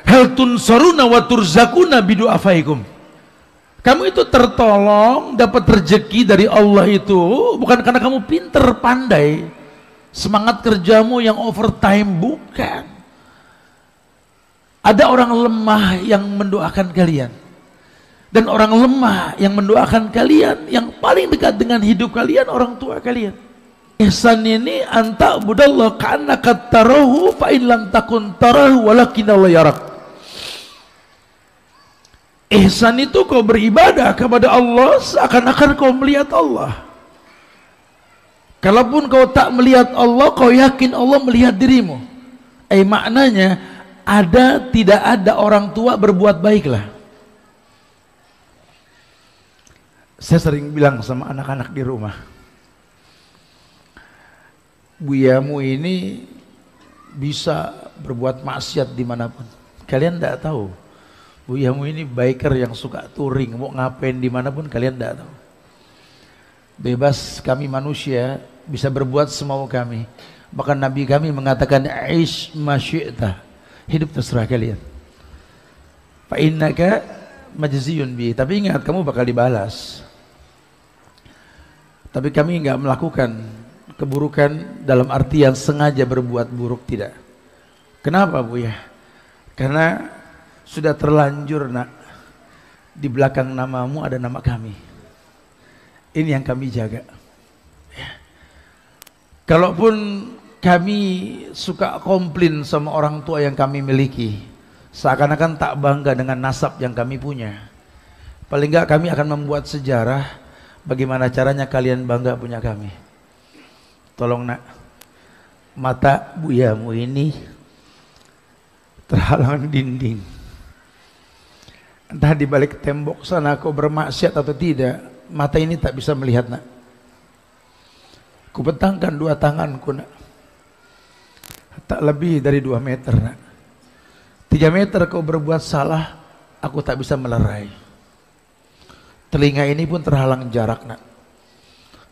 Hal tunsaruna wa turzakuna bidu'afaikum. Kamu itu tertolong, dapat rezeki dari Allah itu bukan karena kamu pinter, pandai, semangat kerjamu yang overtime, bukan. Ada orang lemah yang mendoakan kalian, dan orang lemah yang mendoakan kalian yang paling dekat dengan hidup kalian orang tua kalian. Ihsan ini anta budallah ka'annaka tarahu fa in lam takun tarahu walakinallahu yarak. Ihsan itu kau beribadah kepada Allah seakan-akan kau melihat Allah. Kalaupun kau tak melihat Allah, kau yakin Allah melihat dirimu. Maknanya tidak ada orang tua berbuat baiklah. Saya sering bilang sama anak-anak di rumah, buyamu ini bisa berbuat maksiat dimanapun. Kalian tidak tahu. Buyamu ini biker yang suka touring, mau ngapain dimanapun kalian tidak tahu. Bebas, kami manusia bisa berbuat semau kami. Bahkan Nabi kami mengatakan aish masyi'ta, hidup terserah kalian. Fa innaka majziyun bi, tapi ingat kamu bakal dibalas. Tapi kami enggak melakukan keburukan dalam artian sengaja berbuat buruk, tidak. Kenapa Bu ya? Karena sudah terlanjur nak, di belakang namamu ada nama kami. Ini yang kami jaga ya. Kalaupun kami suka komplain sama orang tua yang kami miliki, seakan-akan tak bangga dengan nasab yang kami punya, paling enggak kami akan membuat sejarah bagaimana caranya kalian bangga punya kami. Tolong nak, mata buyamu ini terhalang dinding. Entah di balik tembok sana kau bermaksiat atau tidak, mata ini tak bisa melihat nak. Kubentangkan dua tanganku nak, tak lebih dari 2 meter nak. 3 meter kau berbuat salah, aku tak bisa melerai. Telinga ini pun terhalang jarak nak.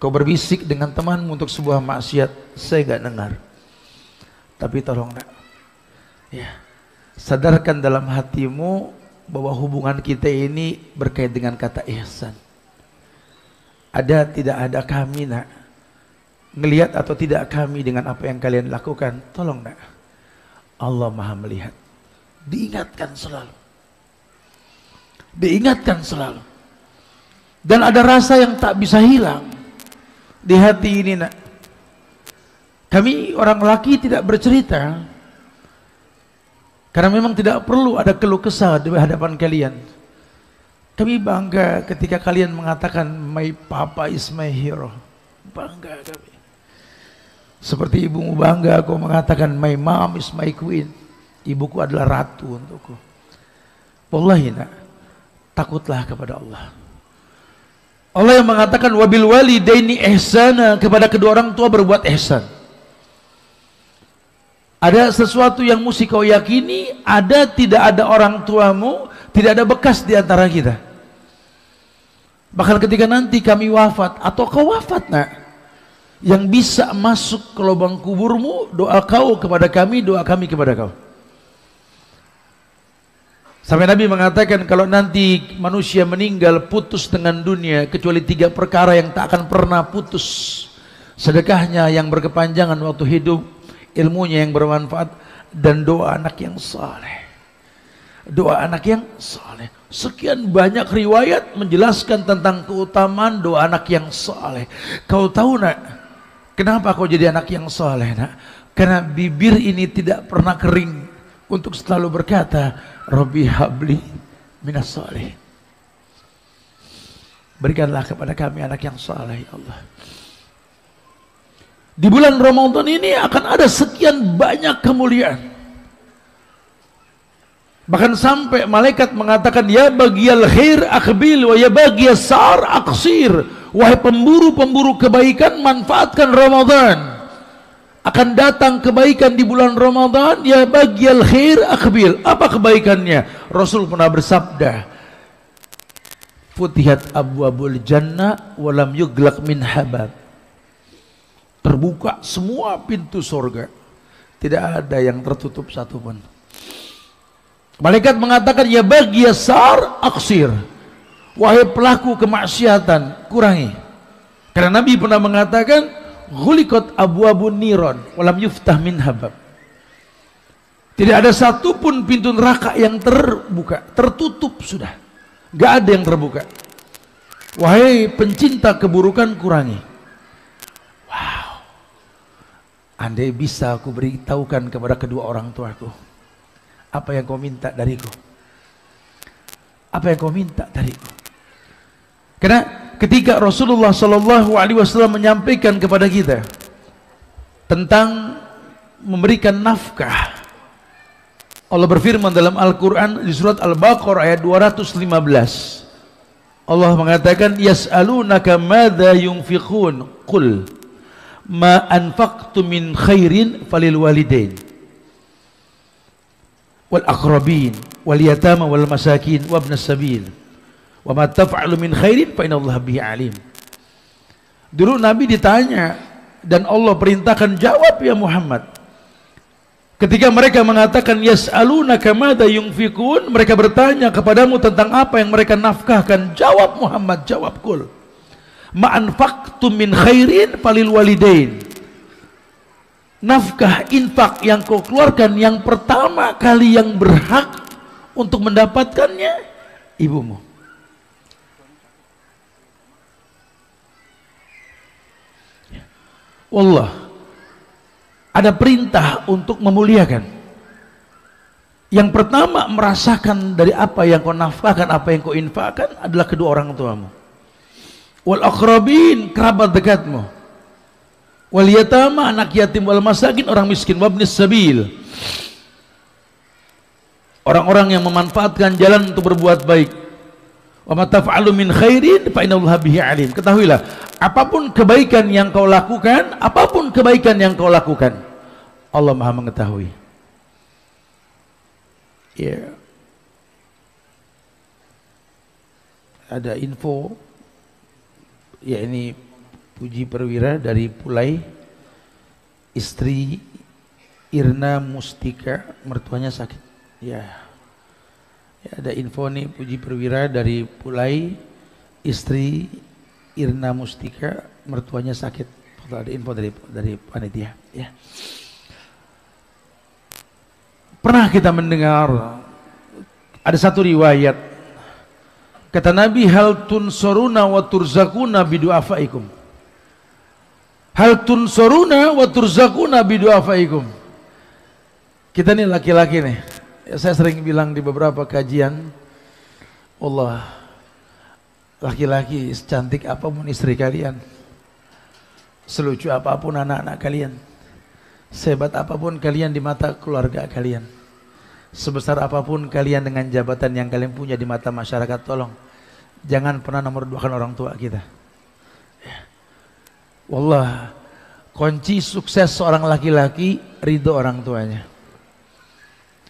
Kau berbisik dengan temanmu untuk sebuah maksiat, saya enggak dengar. Tapi tolong nak, ya, sadarkan dalam hatimu bahwa hubungan kita ini berkait dengan kata ihsan. Ada tidak ada kami nak, ngelihat atau tidak kami dengan apa yang kalian lakukan, tolong nak, Allah maha melihat. Diingatkan selalu, diingatkan selalu. Dan ada rasa yang tak bisa hilang di hati ini nak. Kami orang laki tidak bercerita karena memang tidak perlu ada keluh kesah di hadapan kalian. Kami bangga ketika kalian mengatakan my papa is my hero. Bangga kami. Seperti ibumu bangga kau mengatakan my mom is my queen. Ibuku adalah ratu untukku. Wallahi nak, takutlah kepada Allah. Allah yang mengatakan wabil walidaini ihsana, kepada kedua orang tua berbuat ihsan. Ada sesuatu yang mesti kau yakini, ada tidak ada orang tuamu, tidak ada bekas di antara kita. Bahkan ketika nanti kami wafat atau kau wafat nak, yang bisa masuk ke lubang kuburmu, doa kau kepada kami, doa kami kepada kau. Sampai Nabi mengatakan kalau nanti manusia meninggal putus dengan dunia kecuali 3 perkara yang tak akan pernah putus. Sedekahnya yang berkepanjangan waktu hidup, ilmunya yang bermanfaat, dan doa anak yang saleh. Doa anak yang saleh. Sekian banyak riwayat menjelaskan tentang keutamaan doa anak yang saleh. Kau tahu nak, kenapa kau jadi anak yang saleh nak? Karena bibir ini tidak pernah kering untuk selalu berkata Rabbi habli minas saleh. Berikanlah kepada kami anak yang saleh ya Allah. Di bulan Ramadan ini akan ada sekian banyak kemuliaan. Bahkan sampai malaikat mengatakan ya bagiyal khair akbil wa ya bagiyas sar aqsir. Wahai pemburu-pemburu kebaikan, manfaatkan Ramadan. Akan datang kebaikan di bulan Ramadan, ya bagiyal khair akbil. Apa kebaikannya? Rasul pernah bersabda, Futihat abwabul jannah walam yuglaq min habab. Terbuka semua pintu surga, tidak ada yang tertutup satupun. Malaikat mengatakan, ya bagi yasar aksir, wahai pelaku kemaksiatan, kurangi. Karena Nabi pernah mengatakan, ghuliqat abwabun niron walam yuftah min habab. Tidak ada satupun pintu neraka yang terbuka, tertutup sudah, gak ada yang terbuka. Wahai pencinta keburukan, kurangi. Wow, andai bisa aku beritahukan kepada kedua orang tuaku, apa yang kau minta dariku? Apa yang kau minta dariku? Karena ketika Rasulullah SAW menyampaikan kepada kita tentang memberikan nafkah, Allah berfirman dalam Al-Quran di surat Al-Baqarah ayat 215. Allah mengatakan, yas'alunaka madza yunfiqun qul ma anfaqtum min khairin falil walidain wal aqrabin wal yatama wal masakin wabnas sabil wa ma taf'alu min khairin fa innallaha bihi alim. Dulu Nabi ditanya dan Allah perintahkan, jawab ya Muhammad. Ketika mereka mengatakan yas'alunaka madza yunfiqun, mereka bertanya kepadamu tentang apa yang mereka nafkahkan. Jawab Muhammad, jawab kul ma anfaqtum min khairin falil walidain. Nafkah infak yang kau keluarkan, yang pertama kali yang berhak untuk mendapatkannya ibumu. Wallah, ada perintah untuk memuliakan. Yang pertama merasakan dari apa yang kau nafkahkan, apa yang kau infakkan adalah kedua orang tuamu. Wal aqrabin, kerabat dekatmu. Wal yatama, anak yatim, wal masakin, orang miskin, wabnis sabil, orang-orang yang memanfaatkan jalan untuk berbuat baik. Wa ma taf'alu min khairin fa innallaha bihi alim. Ketahuilah, apapun kebaikan yang kau lakukan, apapun kebaikan yang kau lakukan, Allah Maha mengetahui. Ya. Ada info, ya ini Puji Perwira dari Pulai, istri Irna Mustika, mertuanya sakit. Ya, ada info nih, Puji Perwira dari Pulai, istri Irna Mustika, mertuanya sakit. Ada info dari panitia. Ya. Pernah kita mendengar ada satu riwayat, kata Nabi, hal tunsuruna wa turzakuna bidu'afaikum. Hal tunsuruna wa turzakuna bidu'afaikum. Kita nih laki-laki nih, ya, saya sering bilang di beberapa kajian, Allah, laki-laki secantik apapun istri kalian, selucu apapun anak-anak kalian, sehebat apapun kalian di mata keluarga kalian, sebesar apapun kalian dengan jabatan yang kalian punya di mata masyarakat, tolong jangan pernah nomor duakan orang tua kita. Wallah, kunci sukses seorang laki-laki ridho orang tuanya.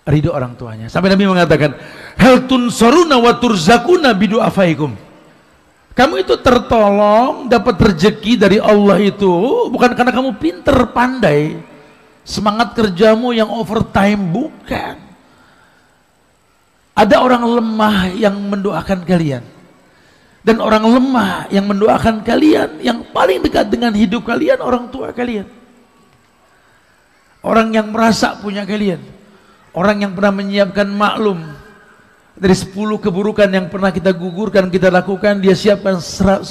Ridho orang tuanya. Sampai Nabi mengatakan, hal tunsuruna wa turzakuna bidu'afaikum. Kamu itu tertolong, dapat rezeki dari Allah itu bukan karena kamu pinter, pandai, semangat kerjamu yang overtime, bukan. Ada orang lemah yang mendoakan kalian, dan orang lemah yang mendoakan kalian, yang paling dekat dengan hidup kalian, orang tua kalian, orang yang merasa punya kalian, orang yang pernah menyiapkan maklum. Dari 10 keburukan yang pernah kita gugurkan, kita lakukan, dia siapkan 11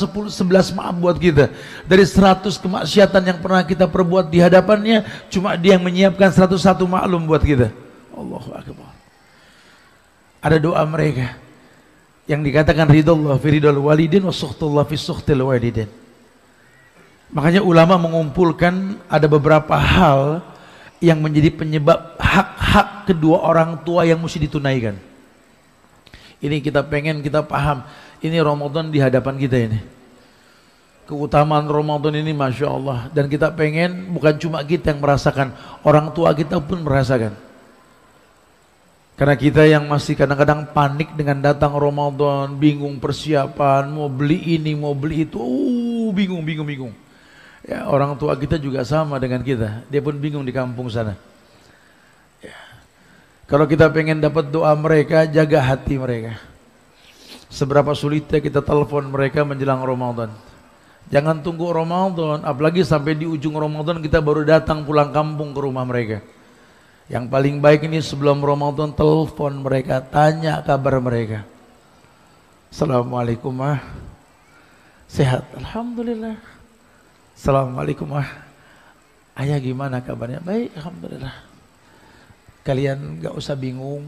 maaf buat kita. Dari 100 kemaksiatan yang pernah kita perbuat di hadapannya, cuma dia yang menyiapkan 101 maklum buat kita. Allahu Akbar. Ada doa mereka yang dikatakan ridallah fi ridal walidin wa sukhtullah fi sukhtil walidin. Makanya ulama mengumpulkan ada beberapa hal yang menjadi penyebab hak-hak kedua orang tua yang mesti ditunaikan. Ini kita pengen, kita paham, ini Ramadan di hadapan kita ini, keutamaan Ramadan ini Masya Allah. Dan kita pengen bukan cuma kita yang merasakan, orang tua kita pun merasakan. Karena kita yang masih kadang-kadang panik dengan datang Ramadan, bingung persiapan, mau beli ini, mau beli itu, bingung. Ya, orang tua kita juga sama dengan kita, dia pun bingung di kampung sana. Ya. Kalau kita pengen dapat doa mereka, jaga hati mereka. Seberapa sulitnya kita telepon mereka menjelang Ramadan. Jangan tunggu Ramadan, apalagi sampai di ujung Ramadan kita baru datang pulang kampung ke rumah mereka. Yang paling baik ini sebelum Ramadan telepon mereka, tanya kabar mereka. Assalamualaikum mah, sehat? Alhamdulillah. Assalamualaikum mah, ayah gimana kabarnya? Baik, alhamdulillah. Kalian gak usah bingung,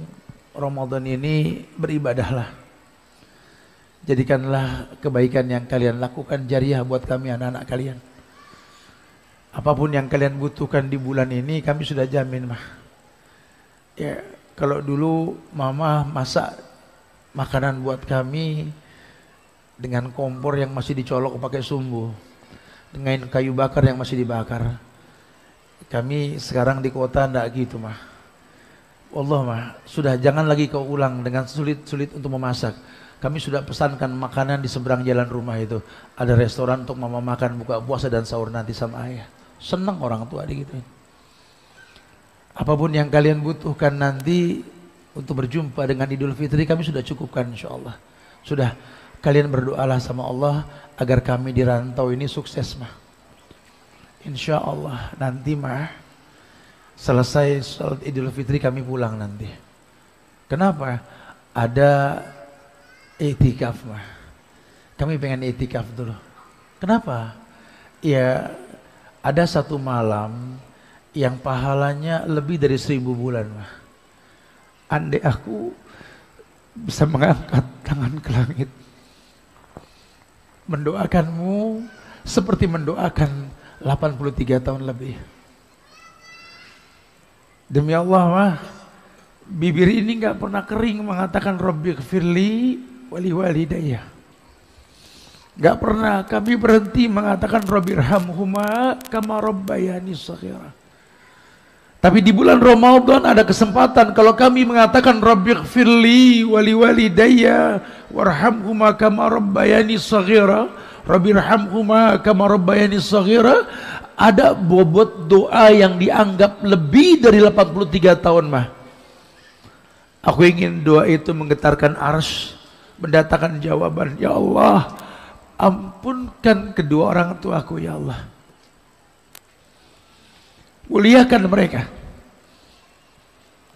Ramadan ini beribadahlah. Jadikanlah kebaikan yang kalian lakukan jariah buat kami anak-anak kalian. Apapun yang kalian butuhkan di bulan ini kami sudah jamin mah. Ya, kalau dulu mama masak makanan buat kami dengan kompor yang masih dicolok pakai sumbu, dengan kayu bakar yang masih dibakar. Kami sekarang di kota ndak gitu mah. Allah mah, sudah jangan lagi kau ulang dengan sulit-sulit untuk memasak. Kami sudah pesankan makanan di seberang jalan rumah itu. Ada restoran untuk mama makan buka puasa dan sahur nanti sama ayah. Senang orang tua digituin. Apapun yang kalian butuhkan nanti untuk berjumpa dengan Idul Fitri kami sudah cukupkan insyaallah. Sudah, kalian berdoalah sama Allah agar kami di rantau ini sukses mah. Insyaallah nanti mah selesai salat Idul Fitri kami pulang nanti. Kenapa? Ada i'tikaf mah. Kami pengen i'tikaf dulu. Kenapa? Ya, ada satu malam yang pahalanya lebih dari 1000 bulan mah. Andai aku bisa mengangkat tangan ke langit, mendoakanmu seperti mendoakan 83 tahun lebih. Demi Allah mah, bibir ini nggak pernah kering mengatakan Rabbighfirli wali walidayya. Gak pernah kami berhenti mengatakan Rabbirhamhuma kama rabbayani shaghira. Tapi di bulan Ramadan ada kesempatan kalau kami mengatakan Rabbighfirli wali walidayya warhamhuma kama rabbayani shaghira, Rabbirhamhuma kama rabbayani shaghira, ada bobot doa yang dianggap lebih dari 83 tahun mah. Aku ingin doa itu menggetarkan arsy, mendatangkan jawaban. Ya Allah, ampunkan kedua orang tuaku ya Allah. Muliakan mereka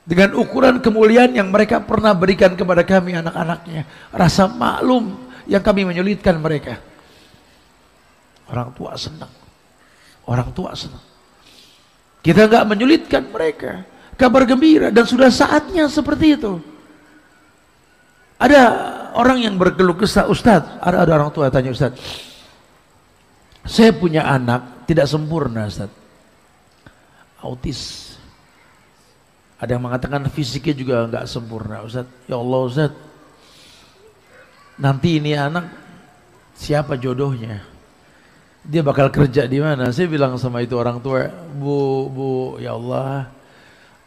dengan ukuran kemuliaan yang mereka pernah berikan kepada kami anak-anaknya. Rasa maklum yang kami menyulitkan mereka. Orang tua senang. Orang tua senang. Kita nggak menyulitkan mereka. Kabar gembira, dan sudah saatnya seperti itu. Ada orang yang berkeluh kesah, Ustadz, ada orang tua tanya, Ustadz, saya punya anak tidak sempurna, Ustadz, autis. Ada yang mengatakan fisiknya juga nggak sempurna, Ustadz. Ya Allah, Ustadz, nanti ini anak siapa jodohnya? Dia bakal kerja di mana? Saya bilang sama itu orang tua, Bu, ya Allah,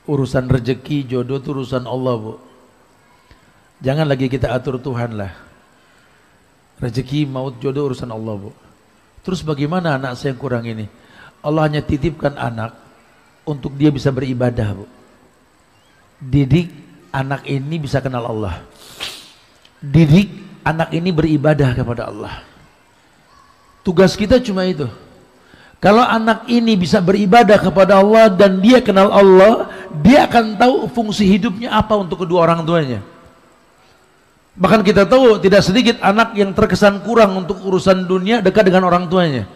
urusan rezeki jodoh itu urusan Allah, Bu. Jangan lagi kita atur Tuhan lah. Rezeki maut jodoh urusan Allah, Bu. Terus bagaimana anak saya yang kurang ini? Allah hanya titipkan anak untuk dia bisa beribadah, Bu. Didik anak ini bisa kenal Allah. Didik anak ini beribadah kepada Allah. Tugas kita cuma itu. Kalau anak ini bisa beribadah kepada Allah dan dia kenal Allah, dia akan tahu fungsi hidupnya apa untuk kedua orang tuanya. Bahkan kita tahu tidak sedikit anak yang terkesan kurang untuk urusan dunia dekat dengan orang tuanya.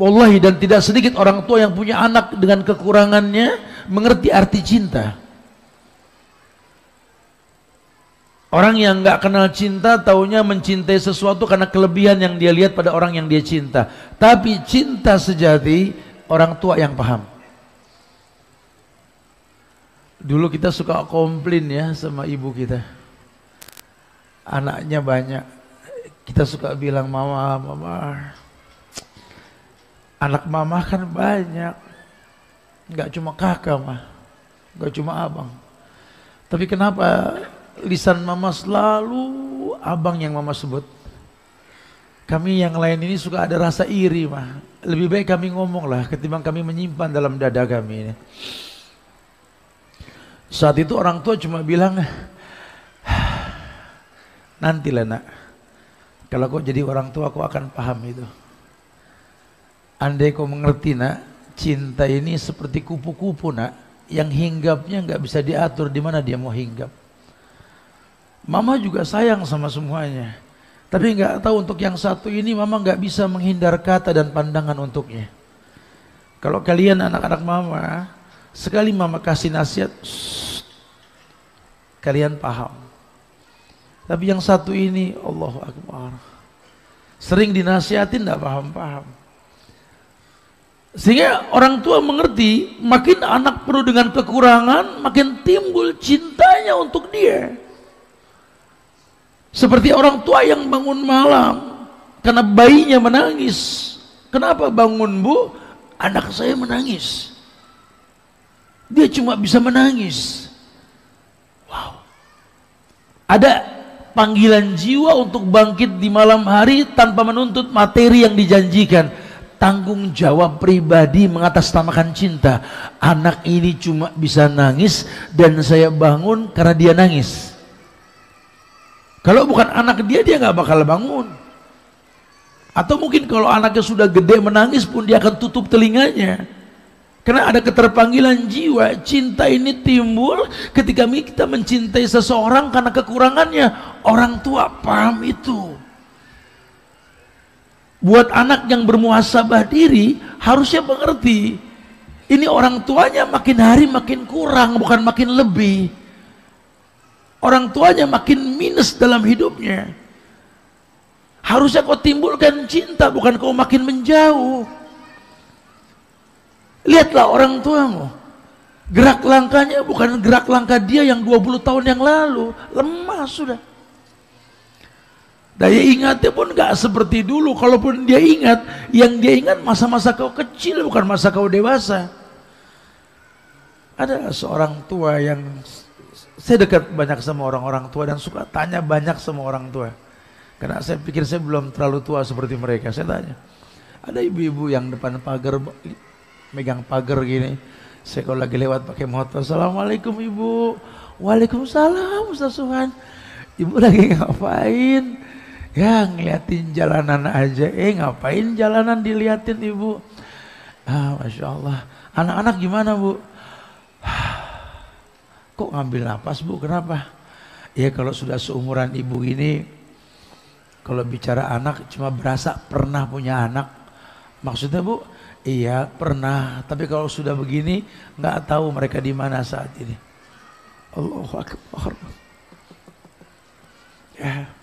Wallahi, dan tidak sedikit orang tua yang punya anak dengan kekurangannya mengerti arti cinta. Orang yang nggak kenal cinta taunya mencintai sesuatu karena kelebihan yang dia lihat pada orang yang dia cinta. Tapi cinta sejati orang tua yang paham. Dulu kita suka komplain ya sama ibu kita. Anaknya banyak. Kita suka bilang, mama, anak mama kan banyak. Nggak cuma kakak mah, nggak cuma abang. Tapi kenapa lisan mama selalu abang yang mama sebut? Kami yang lain ini suka ada rasa iri mah. Lebih baik kami ngomong lah ketimbang kami menyimpan dalam dada kami ini. Saat itu orang tua cuma bilang, nantilah nak, kalau kau jadi orang tua kau akan paham itu. Andai kau mengerti nak, cinta ini seperti kupu-kupu nak, yang hinggapnya nggak bisa diatur di mana dia mau hinggap. Mama juga sayang sama semuanya, tapi nggak tahu untuk yang satu ini mama nggak bisa menghindar kata dan pandangan untuknya. Kalau kalian anak-anak mama, sekali mama kasih nasihat, kalian paham. Tapi yang satu ini, Allahu Akbar, sering dinasihatin tidak paham-paham. Sehingga orang tua mengerti, makin anak penuh dengan kekurangan, makin timbul cintanya untuk dia. Seperti orang tua yang bangun malam karena bayinya menangis. Kenapa bangun bu? Anak saya menangis. Dia cuma bisa menangis. Wow. Ada panggilan jiwa untuk bangkit di malam hari tanpa menuntut materi yang dijanjikan. Tanggung jawab pribadi mengatasnamakan cinta. Anak ini cuma bisa nangis dan saya bangun karena dia nangis. Kalau bukan anak dia nggak bakal bangun. Atau mungkin kalau anaknya sudah gede menangis pun dia akan tutup telinganya. Karena ada keterpanggilan jiwa. Cinta ini timbul ketika kita mencintai seseorang karena kekurangannya. Orang tua paham itu. Buat anak yang bermuhasabah diri harusnya mengerti. Ini orang tuanya makin hari makin kurang, bukan makin lebih. Orang tuanya makin minus dalam hidupnya. Harusnya kau timbulkan cinta, bukan kau makin menjauh. Lihatlah orang tuamu, gerak langkahnya bukan gerak langkah dia yang 20 tahun yang lalu. Lemah sudah. Daya ingatnya pun gak seperti dulu. Kalaupun dia ingat, yang dia ingat masa-masa kau kecil, bukan masa kau dewasa. Ada seorang tua yang, saya dekat banyak sama orang-orang tua dan suka tanya banyak sama orang tua. Karena saya pikir saya belum terlalu tua seperti mereka. Saya tanya, ada ibu-ibu yang depan pagar, megang pagar gini. Saya kalau lagi lewat pakai motor, Assalamualaikum ibu. Waalaikumsalam Ustaz Suhan. Ibu lagi ngapain? Ya ngeliatin jalanan aja. Ngapain jalanan diliatin ibu? Masya Allah. Anak-anak gimana bu? Kok ngambil napas bu? Kenapa? Ya kalau sudah seumuran ibu gini, kalau bicara anak cuma berasa pernah punya anak. Maksudnya bu? Iya pernah. Tapi kalau sudah begini nggak tahu mereka di mana saat ini. Allahu Akbar. Ya.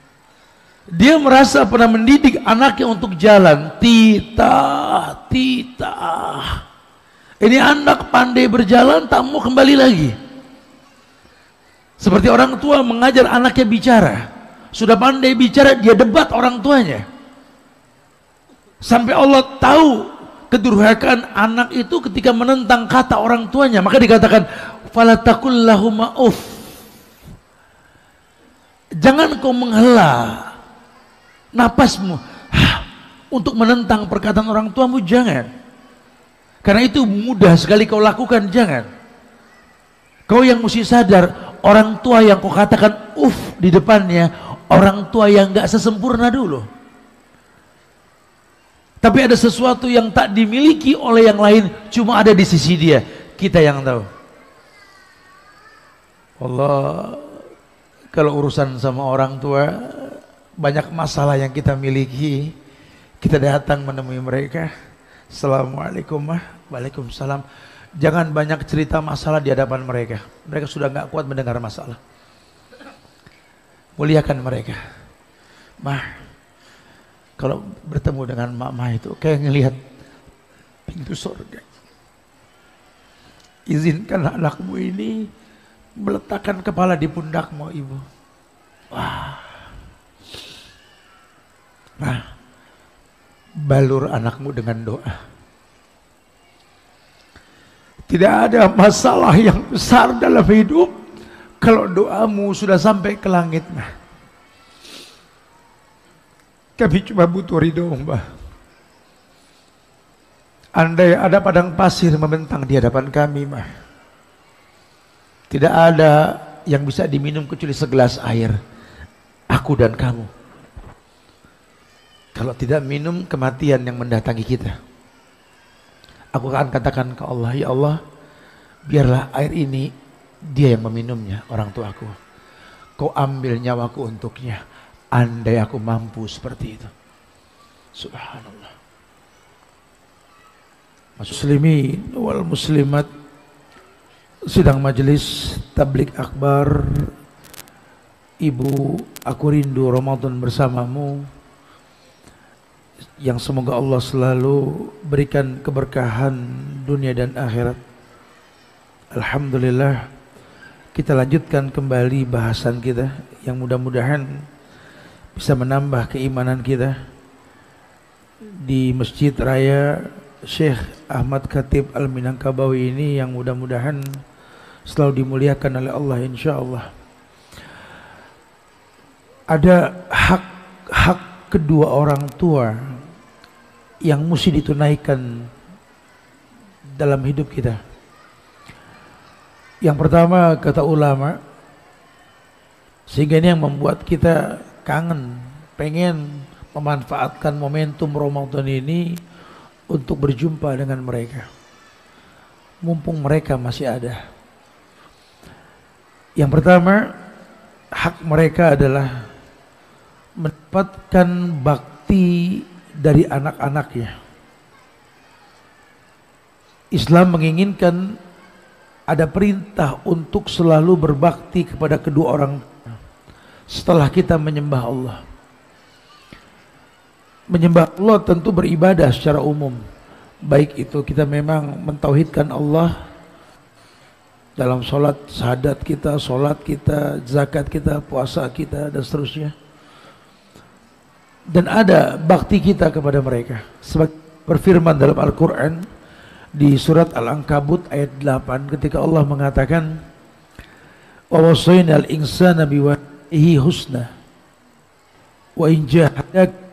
Dia merasa pernah mendidik anaknya untuk jalan. Tita. Ini anak pandai berjalan, tak mau kembali lagi. Seperti orang tua mengajar anaknya bicara. Sudah pandai bicara, dia debat orang tuanya. Sampai Allah tahu kedurhakaan anak itu ketika menentang kata orang tuanya. Maka dikatakan, fala taqul lahuma uff. Jangan kau menghela napasmu untuk menentang perkataan orang tuamu, jangan. Karena itu mudah sekali kau lakukan, jangan. Kau yang mesti sadar, orang tua yang kau katakan di depannya, orang tua yang gak sesempurna dulu. Tapi ada sesuatu yang tak dimiliki oleh yang lain, cuma ada di sisi dia. Kita yang tahu. Allah, kalau urusan sama orang tua, banyak masalah yang kita miliki. Kita datang menemui mereka. Assalamualaikum. Waalaikumsalam. Jangan banyak cerita masalah di hadapan mereka. Mereka sudah gak kuat mendengar masalah. Muliakan mereka. Kalau bertemu dengan mama itu kayak ngelihat pintu surga. Izinkan anakmu ini meletakkan kepala di pundakmu ibu. Balur anakmu dengan doa. Tidak ada masalah yang besar dalam hidup kalau doamu sudah sampai ke langit. Kami cuma butuh ridho Mbah. Andai ada padang pasir membentang di hadapan kami, Tidak ada yang bisa diminum kecuali segelas air. Aku dan kamu. Kalau tidak minum, kematian yang mendatangi kita. Aku akan katakan ke Allah, ya Allah, biarlah air ini dia yang meminumnya, orang tuaku. Kau ambil nyawaku untuknya. Andai aku mampu seperti itu. Subhanallah. Muslimin wal muslimat, sidang majelis tablik akbar. Ibu, aku rindu Ramadan bersamamu, yang semoga Allah selalu berikan keberkahan dunia dan akhirat. Alhamdulillah, kita lanjutkan kembali bahasan kita yang mudah-mudahan bisa menambah keimanan kita di Masjid Raya Syekh Ahmad Khatib Al-Minangkabawi ini, yang mudah-mudahan selalu dimuliakan oleh Allah insyaallah. Ada hak kedua orang tua yang mesti ditunaikan dalam hidup kita. Yang pertama, kata ulama, sehingga ini yang membuat kita kangen, pengen memanfaatkan momentum Ramadan ini untuk berjumpa dengan mereka, mumpung mereka masih ada. Yang pertama, hak mereka adalah mendapatkan bakti dari anak-anaknya. Islam menginginkan ada perintah untuk selalu berbakti kepada kedua orang setelah kita menyembah Allah. Menyembah Allah tentu beribadah secara umum, baik itu kita memang mentauhidkan Allah dalam sholat syahadat kita, sholat kita, zakat kita, puasa kita, dan seterusnya. Dan ada bakti kita kepada mereka. Sebab berfirman dalam Al-Quran di surat Al-Ankabut ayat 8 ketika Allah mengatakan, wa wasaina al-insana biwalidayhi husna wa in jahadaka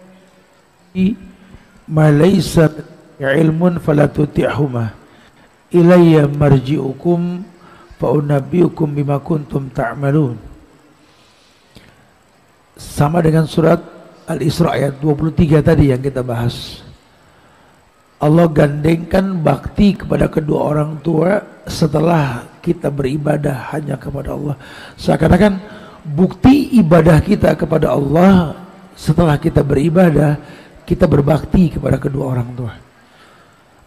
ma laysa ilmun fala tuti'huma ilayya marji'ukum fa unabbiukum bima kuntum ta'malun. Sama dengan surat Al-Isra ayat 23 tadi yang kita bahas. Allah gandengkan bakti kepada kedua orang tua setelah kita beribadah hanya kepada Allah. Seakan-akan bukti ibadah kita kepada Allah setelah kita beribadah, kita berbakti kepada kedua orang tua.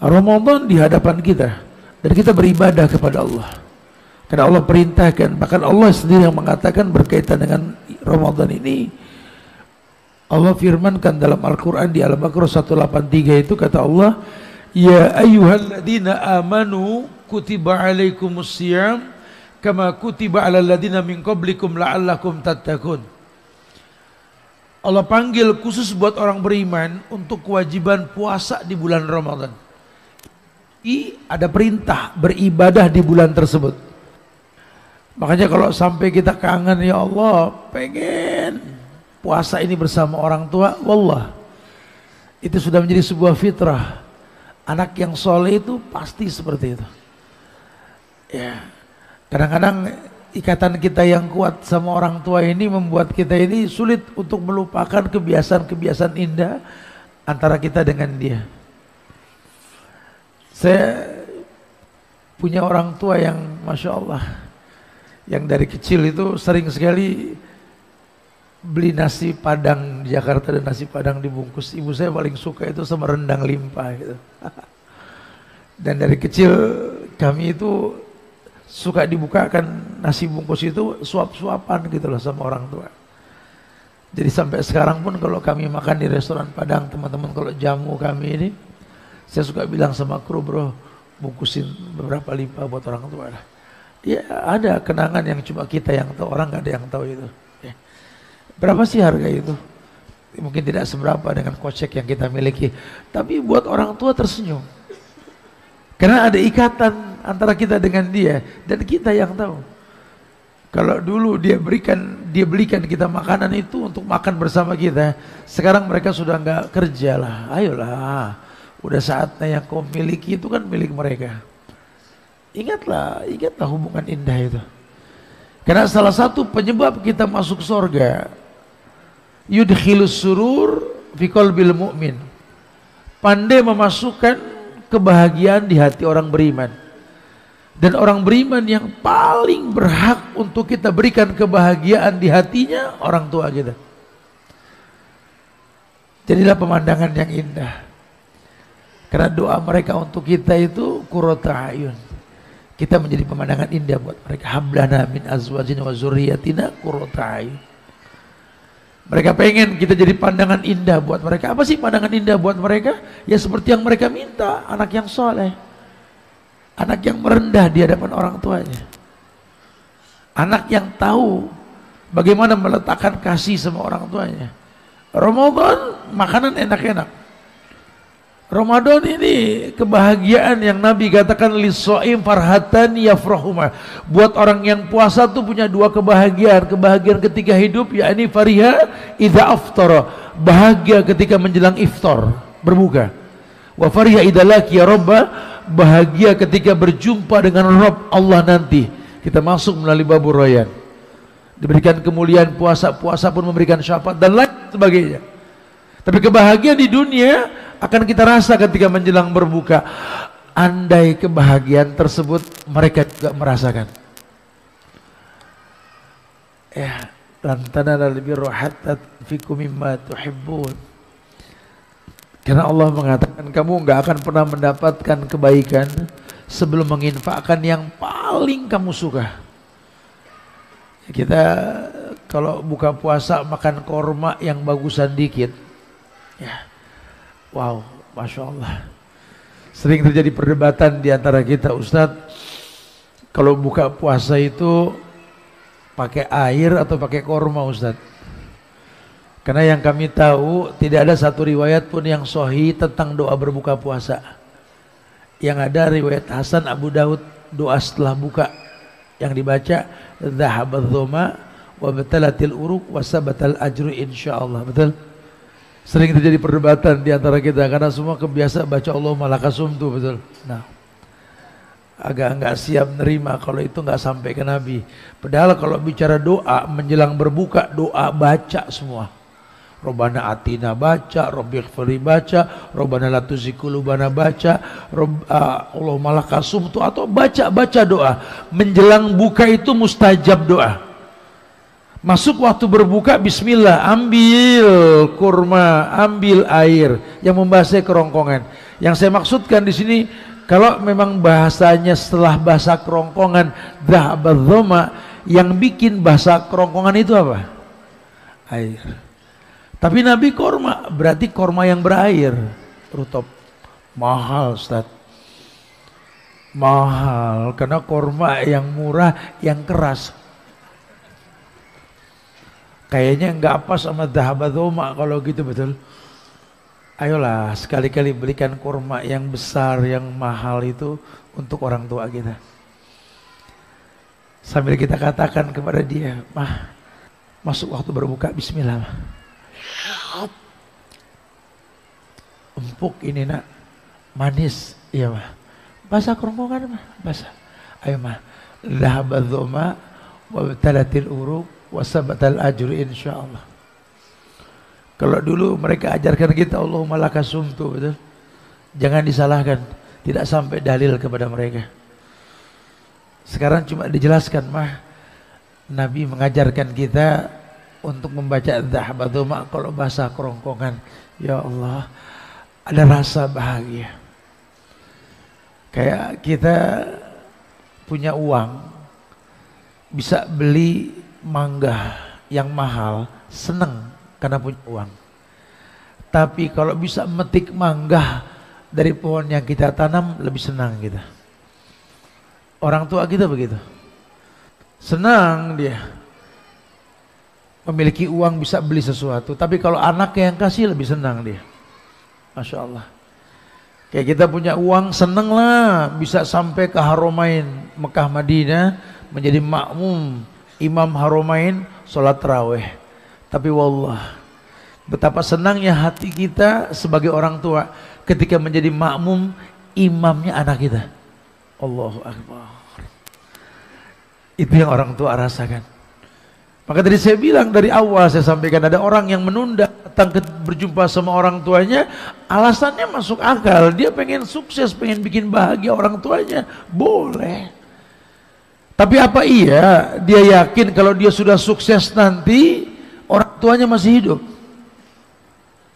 Ramadan di hadapan kita dan kita beribadah kepada Allah. Karena Allah perintahkan, bahkan Allah sendiri yang mengatakan berkaitan dengan Ramadan ini. Allah firmankan dalam Al-Quran di Al-Baqarah 183 itu, kata Allah, ya ayyuhalladzina amanu kutiba alaikumusiyam kama kutiba alal ladzina min qablikum la'allakum tattaqun. Allah panggil khusus buat orang beriman untuk kewajiban puasa di bulan Ramadan. Ada perintah beribadah di bulan tersebut. Makanya kalau sampai kita kangen, ya Allah, pengen puasa ini bersama orang tua, wallah, itu sudah menjadi sebuah fitrah. Anak yang soleh itu pasti seperti itu. Ya, kadang-kadang ikatan kita yang kuat sama orang tua ini membuat kita ini sulit untuk melupakan kebiasaan-kebiasaan indah antara kita dengan dia. Saya punya orang tua yang Masya Allah, yang dari kecil itu sering sekali beli nasi padang di Jakarta dan nasi padang dibungkus. Ibu saya paling suka itu sama rendang limpah gitu. Dan dari kecil kami itu suka dibukakan nasi bungkus itu suap-suapan gitu loh sama orang tua. Jadi sampai sekarang pun kalau kami makan di restoran Padang, teman-teman kalau jamu kami ini, saya suka bilang sama kru, bro, bungkusin beberapa limpah buat orang tua lah. Ya ada kenangan yang cuma kita yang tahu, orang nggak ada yang tahu itu. Berapa sih harga itu? Mungkin tidak seberapa dengan kocek yang kita miliki, tapi buat orang tua tersenyum. Karena ada ikatan antara kita dengan dia dan kita yang tahu. Kalau dulu dia belikan kita makanan itu untuk makan bersama kita, sekarang mereka sudah nggak kerja lah. Ayolah, udah saatnya yang kau miliki itu kan milik mereka. Ingatlah hubungan indah itu. Karena salah satu penyebab kita masuk surga, yudkhilus surur fi qalbil mu'min, pandai memasukkan kebahagiaan di hati orang beriman. Dan orang beriman yang paling berhak untuk kita berikan kebahagiaan di hatinya orang tua kita. Jadilah pemandangan yang indah. Karena doa mereka untuk kita itu qurrata ayun. Kita menjadi pemandangan indah buat mereka. Hablana min azwajina wa zurriyatina qurrata ayun. Mereka pengen kita jadi pandangan indah buat mereka. Apa sih pandangan indah buat mereka? Ya seperti yang mereka minta, anak yang soleh, anak yang merendah di hadapan orang tuanya, anak yang tahu bagaimana meletakkan kasih sama orang tuanya. Ramadan makanan enak-enak. Ramadan ini kebahagiaan yang Nabi katakan lis-shaim farhatan yafrahuma. Buat orang yang puasa tuh punya dua kebahagiaan. Kebahagiaan ketika hidup, yakni fariha idza aftara, bahagia ketika menjelang iftar, berbuka. Wa fariha idza laqiya rabba, bahagia ketika berjumpa dengan Rabb Allah nanti. Kita masuk melalui babur rayyan. Diberikan kemuliaan puasa, puasa pun memberikan syafaat dan lain sebagainya. Tapi kebahagiaan di dunia akan kita rasa ketika menjelang berbuka. Andai kebahagiaan tersebut mereka juga merasakan. Ya, lan tanalul birra hatta tunfiqu mimma tuhibbun. Karena Allah mengatakan kamu enggak akan pernah mendapatkan kebaikan sebelum menginfakkan yang paling kamu suka. Kita kalau buka puasa makan korma yang bagusan dikit, ya, wow, Masya Allah. Sering terjadi perdebatan di antara kita, Ustadz, kalau buka puasa itu pakai air atau pakai korma, Ustadz? Karena yang kami tahu tidak ada satu riwayat pun yang sahih tentang doa berbuka puasa. Yang ada riwayat Hasan Abu Daud, doa setelah buka yang dibaca, dhahabat dhoma wa batalatil uruq wa sabatal ajru insyaallah. Betul? Sering terjadi perdebatan di antara kita karena semua kebiasa baca Allahumma lakasumtu, betul. Nah, agak enggak siap nerima kalau itu enggak sampai ke Nabi. Padahal kalau bicara doa menjelang berbuka, doa baca semua. Robbana atina baca, Rabbighfirli baca, Robbana la tuzigh qulubana baca, Allahumma lakasumtu, atau baca doa. Menjelang buka itu mustajab doa. Masuk waktu berbuka, bismillah, ambil kurma, ambil air yang membasahi kerongkongan. Yang saya maksudkan di sini, kalau memang bahasanya setelah basah kerongkongan, dhahabat dhoma, yang bikin basah kerongkongan itu apa? Air. Tapi Nabi korma, berarti korma yang berair. Rutop. Mahal, Ustaz. Mahal, karena korma yang murah, yang keras. Kayaknya enggak pas sama dhahabat dhoma kalau gitu, betul. Ayolah sekali-kali belikan kurma yang besar, yang mahal itu untuk orang tua kita. Sambil kita katakan kepada dia, mah, masuk waktu berbuka, bismillah, mah. Empuk ini nak, manis, iya mah. Basah kerongkongan mah, basah. Ayo mah, dhahabat dhoma wa batalatil uruq wasabatal ajru insyaallah. Kalau dulu mereka ajarkan kita Allahumma lakasumtu, betul? Jangan disalahkan, tidak sampai dalil kepada mereka. Sekarang cuma dijelaskan, mah, Nabi mengajarkan kita untuk membaca dhahabat dhoma kalau basah kerongkongan. Ya Allah, ada rasa bahagia. Kayak kita punya uang, bisa beli mangga yang mahal, seneng karena punya uang. Tapi kalau bisa metik mangga dari pohon yang kita tanam, lebih senang kita. Orang tua kita begitu, senang dia memiliki uang bisa beli sesuatu. Tapi kalau anaknya yang kasih, lebih senang dia. Masya Allah. Kayak kita punya uang, seneng lah bisa sampai ke Haromain Mekah Madinah, menjadi makmum Imam Haromain sholat tarawih. Tapi wallah, betapa senangnya hati kita sebagai orang tua ketika menjadi makmum imamnya anak kita. Allahu Akbar. Itu yang orang tua rasakan. Maka tadi saya bilang, dari awal saya sampaikan, ada orang yang menunda datang berjumpa sama orang tuanya, alasannya masuk akal, dia pengen sukses, pengen bikin bahagia orang tuanya, boleh. Tapi apa iya dia yakin kalau dia sudah sukses nanti orang tuanya masih hidup?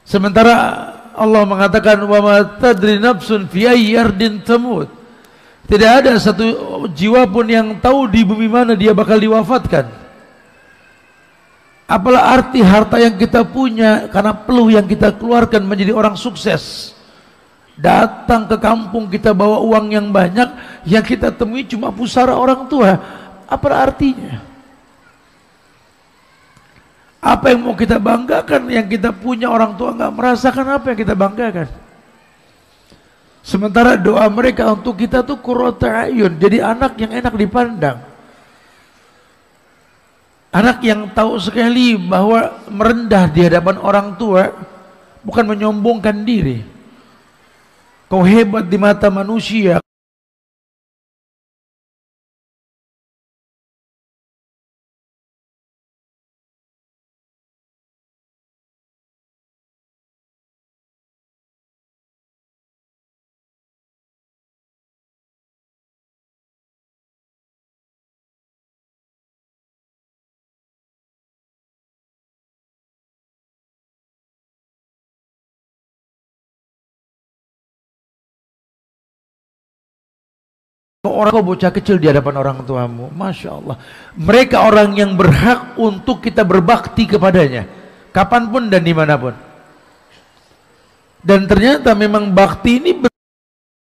Sementara Allah mengatakan, wa ma tadri nafsun fi ayyi ardin tamut. Tidak ada satu jiwa pun yang tahu di bumi mana dia bakal diwafatkan. Apalah arti harta yang kita punya karena peluh yang kita keluarkan menjadi orang sukses. Datang ke kampung kita bawa uang yang banyak, yang kita temui cuma pusara orang tua. Apa artinya? Apa yang mau kita banggakan yang kita punya orang tua nggak merasakan, apa yang kita banggakan? Sementara doa mereka untuk kita tuh qurratu ayun, jadi anak yang enak dipandang. Anak yang tahu sekali bahwa merendah di hadapan orang tua bukan menyombongkan diri. Kau hebat di mata manusia, orang kau bocah kecil di hadapan orang tuamu, Masya Allah. Mereka orang yang berhak untuk kita berbakti kepadanya, kapanpun dan dimanapun. Dan ternyata memang bakti ini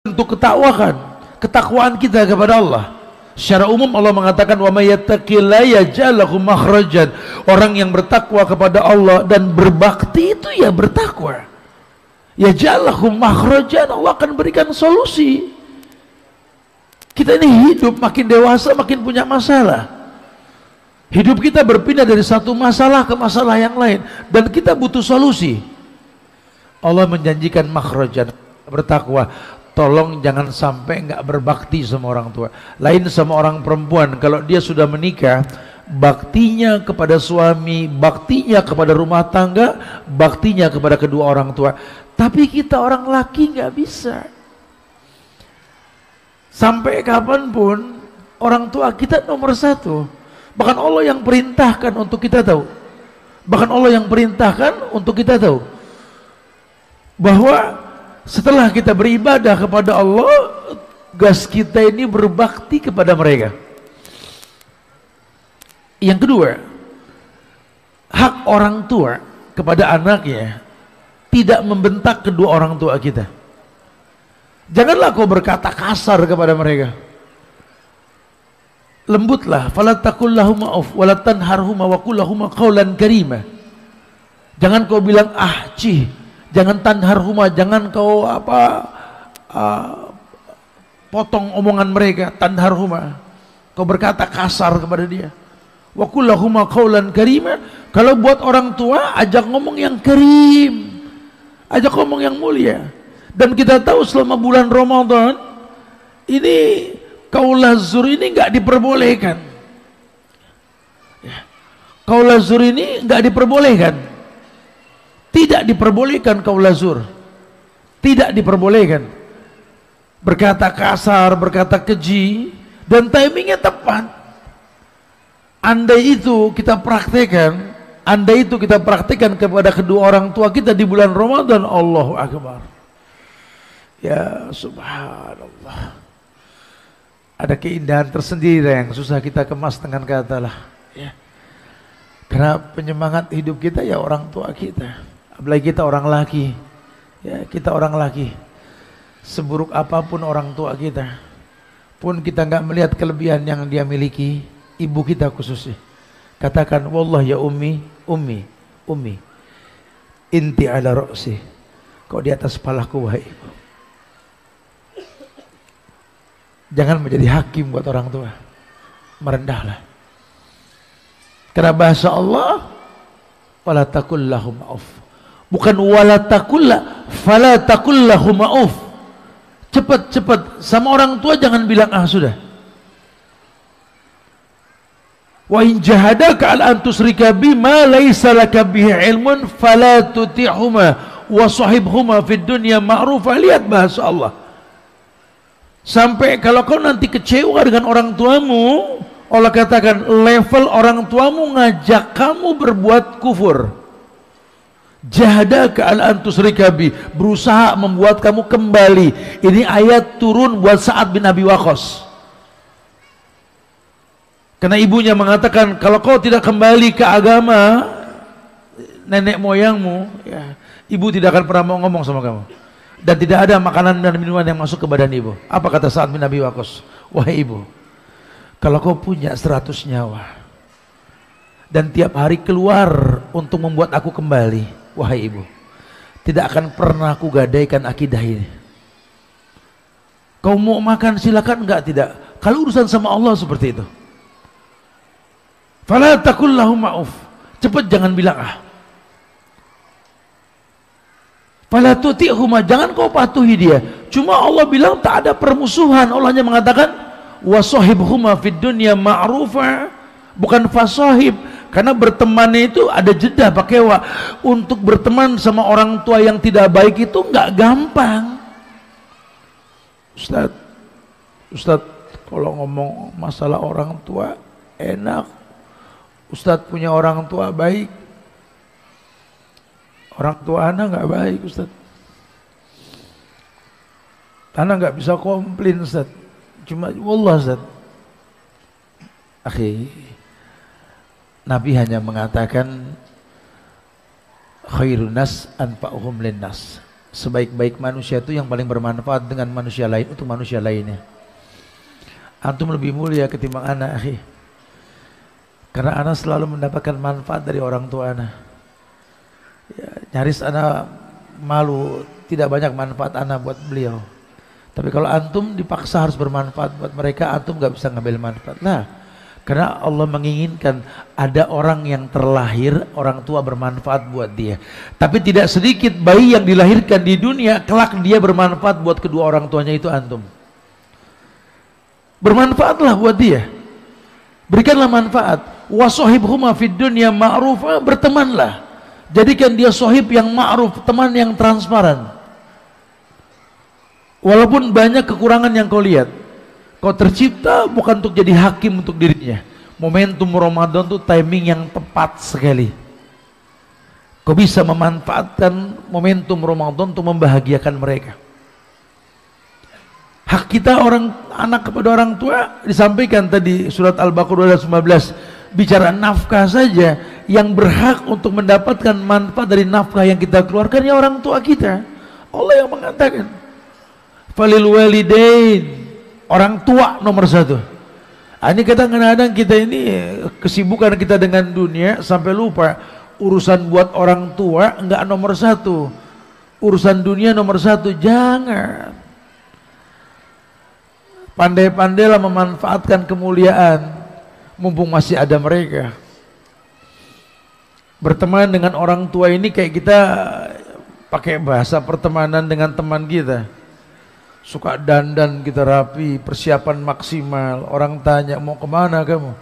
bentuk ketakwaan kita kepada Allah. Secara umum Allah mengatakan, wa may yattaqillaha yaj'al lahu makhrajan. Orang yang bertakwa kepada Allah dan berbakti itu ya bertakwa. Yaj'al lahu makhrajan, Allah akan berikan solusi. Kita ini hidup makin dewasa makin punya masalah. Hidup kita berpindah dari satu masalah ke masalah yang lain, dan kita butuh solusi. Allah menjanjikan makhrajan, bertakwa. Tolong jangan sampai nggak berbakti sama orang tua. Lain sama orang perempuan, kalau dia sudah menikah, baktinya kepada suami, baktinya kepada rumah tangga, baktinya kepada kedua orang tua. Tapi kita orang laki nggak bisa. Sampai kapanpun orang tua kita nomor satu. Bahkan Allah yang perintahkan untuk kita tahu. Bahkan Allah yang perintahkan untuk kita tahu bahwa setelah kita beribadah kepada Allah, tugas kita ini berbakti kepada mereka. Yang kedua, hak orang tua kepada anaknya tidak membentak kedua orang tua kita. Janganlah kau berkata kasar kepada mereka. Lembutlah, fala taqul lahum auf wa la tanharhuma wa qul lahum qawlan karima. Jangan kau bilang cih, jangan tanharhuma, jangan kau potong omongan mereka, tanharhuma. Kau berkata kasar kepada dia. Wa qul lahum qawlan karima. Kalau buat orang tua, ajak ngomong yang karim. Ajak ngomong yang mulia. Dan kita tahu selama bulan Ramadan ini qaul zur ini nggak diperbolehkan. Qaul zur ini nggak diperbolehkan. Tidak diperbolehkan qaul zur. Tidak diperbolehkan. Berkata kasar, berkata keji, dan timingnya tepat. Andai itu kita praktekkan kepada kedua orang tua kita di bulan Ramadan, Allahu Akbar. Ya subhanallah, ada keindahan tersendiri yang susah kita kemas dengan kata lah ya. Karena penyemangat hidup kita ya orang tua kita, apalagi kita orang laki ya. Kita orang laki, seburuk apapun orang tua kita pun, kita nggak melihat kelebihan yang dia miliki. Ibu kita khususnya, katakan wallah ya ummi inti ala ra'si, kau di atas kepalaku wahai ibu. Jangan menjadi hakim buat orang tua, merendahlah. Karena bahasa Allah, wala taqul lahum auf, bukan wala taqulla, fala taqul lahum auf. Cepat sama orang tua jangan bilang sudah. Wa in jahadaka ala an tusyrika bima laisa laka bihi ilmun fala tuti'huma wa sahibhuma fid dunya ma'rufa. Lihat bahasa Allah. Sampai kalau kau nanti kecewa dengan orang tuamu, Allah katakan level orang tuamu ngajak kamu berbuat kufur. Jahadaka ala an tusyrika bi, berusaha membuat kamu kembali. Ini ayat turun buat Sa'ad bin Abi Waqqas. Karena ibunya mengatakan, kalau kau tidak kembali ke agama nenek moyangmu, ya, ibu tidak akan pernah mau ngomong sama kamu. Dan tidak ada makanan dan minuman yang masuk ke badan ibu. Apa kata Sa'ad bin Abi Waqqas? Wahai ibu, kalau kau punya 100 nyawa dan tiap hari keluar untuk membuat aku kembali, wahai ibu, tidak akan pernah aku gadaikan akidah ini. Kau mau makan silakan, enggak, tidak. Kalau urusan sama Allah seperti itu. Fala taqul lahu ma'uf. Cepat jangan bilang ah. Fala tuti'huma, jangan kau patuhi dia. Cuma Allah bilang tak ada permusuhan. Allah hanya mengatakan wasahibhuma fid dunya ma'rufa, bukan fasahib. Karena bertemannya itu ada jeda pakai wa. Untuk berteman sama orang tua yang tidak baik itu enggak gampang. Ustaz, kalau ngomong masalah orang tua enak. Ustadz punya orang tua baik, orang tua anak nggak baik Ustadz. Anak nggak bisa komplain Ustadz, cuma wallah Ustadz. Akhi, Nabi hanya mengatakan khairun nas anfa'uhum linnas. Sebaik-baik manusia itu yang paling bermanfaat dengan manusia lain untuk manusia lainnya. Antum lebih mulia ketimbang anak, akhi. Karena anak selalu mendapatkan manfaat dari orang tua anak. Ya, nyaris anak malu tidak banyak manfaat anak buat beliau. Tapi kalau antum dipaksa harus bermanfaat buat mereka, antum gak bisa ngambil manfaat. Nah, karena Allah menginginkan ada orang yang terlahir, orang tua bermanfaat buat dia. Tapi tidak sedikit bayi yang dilahirkan di dunia, kelak dia bermanfaat buat kedua orang tuanya, itu antum. Bermanfaatlah buat dia. Berikanlah manfaat. Wasahibhuma fid dunya ma'rufa, bertemanlah. Jadikan dia sahib yang ma'ruf, teman yang transparan. Walaupun banyak kekurangan yang kau lihat, kau tercipta bukan untuk jadi hakim untuk dirinya. Momentum Ramadan itu timing yang tepat sekali. Kau bisa memanfaatkan momentum Ramadan untuk membahagiakan mereka. Hak kita orang anak kepada orang tua disampaikan tadi surat Al-Baqarah 15. Bicara nafkah saja, yang berhak untuk mendapatkan manfaat dari nafkah yang kita keluarkan ya orang tua kita. Allah yang mengatakan falil walidain, orang tua nomor 1. Ini kadang-kadang kita ini kesibukan kita dengan dunia sampai lupa urusan buat orang tua enggak nomor 1, urusan dunia nomor 1. Jangan, pandai-pandailah memanfaatkan kemuliaan mumpung masih ada mereka. Berteman dengan orang tua ini kayak kita pakai bahasa pertemanan dengan teman kita. Suka dandan kita rapi, persiapan maksimal. Orang tanya mau kemana kamu?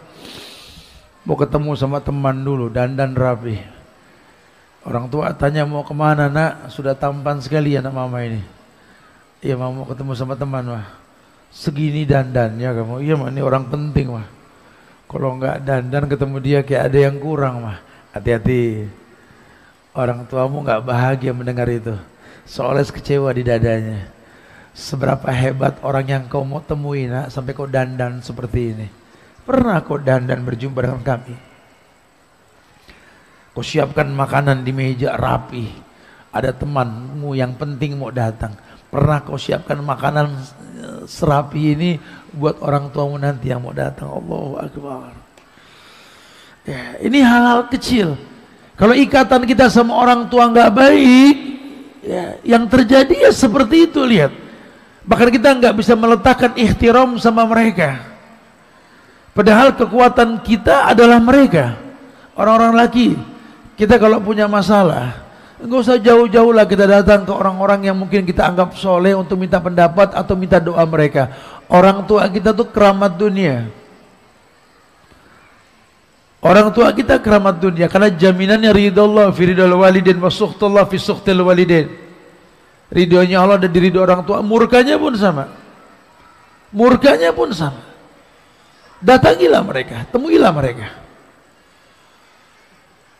Mau ketemu sama teman dulu, dandan rapi. Orang tua tanya mau kemana nak? Sudah tampan sekali anak mama ini. Iya mau ketemu sama teman mah. Segini dandannya kamu. Iya mah ini orang penting mah. Kalau enggak dandan ketemu dia kayak ada yang kurang mah. Hati-hati. Orang tuamu enggak bahagia mendengar itu. Seolah kecewa di dadanya. Seberapa hebat orang yang kau mau temui nak, sampai kau dandan seperti ini. Pernah kau dandan berjumpa dengan kami? Kau siapkan makanan di meja rapi. Ada temanmu yang penting mau datang. Pernah kau siapkan makanan serapi ini buat orang tuamu nanti yang mau datang. Allahu Akbar. Ya, ini hal-hal kecil. Kalau ikatan kita sama orang tua nggak baik, ya, yang terjadi ya seperti itu. Lihat, bahkan kita nggak bisa meletakkan ihtiram sama mereka. Padahal kekuatan kita adalah mereka. Orang-orang laki, kita kalau punya masalah, nggak usah jauh-jauh lah kita datang ke orang-orang yang mungkin kita anggap soleh untuk minta pendapat atau minta doa mereka. Orang tua kita tuh keramat dunia. Orang tua kita keramat dunia karena jaminannya ridha Allah fi ridhal walidain wa sukhtullah fi sukhtil walidain. Ridhonya Allah ada di ridho orang tua, murkanya pun sama. Murkanya pun sama. Datangilah mereka, temuilah mereka.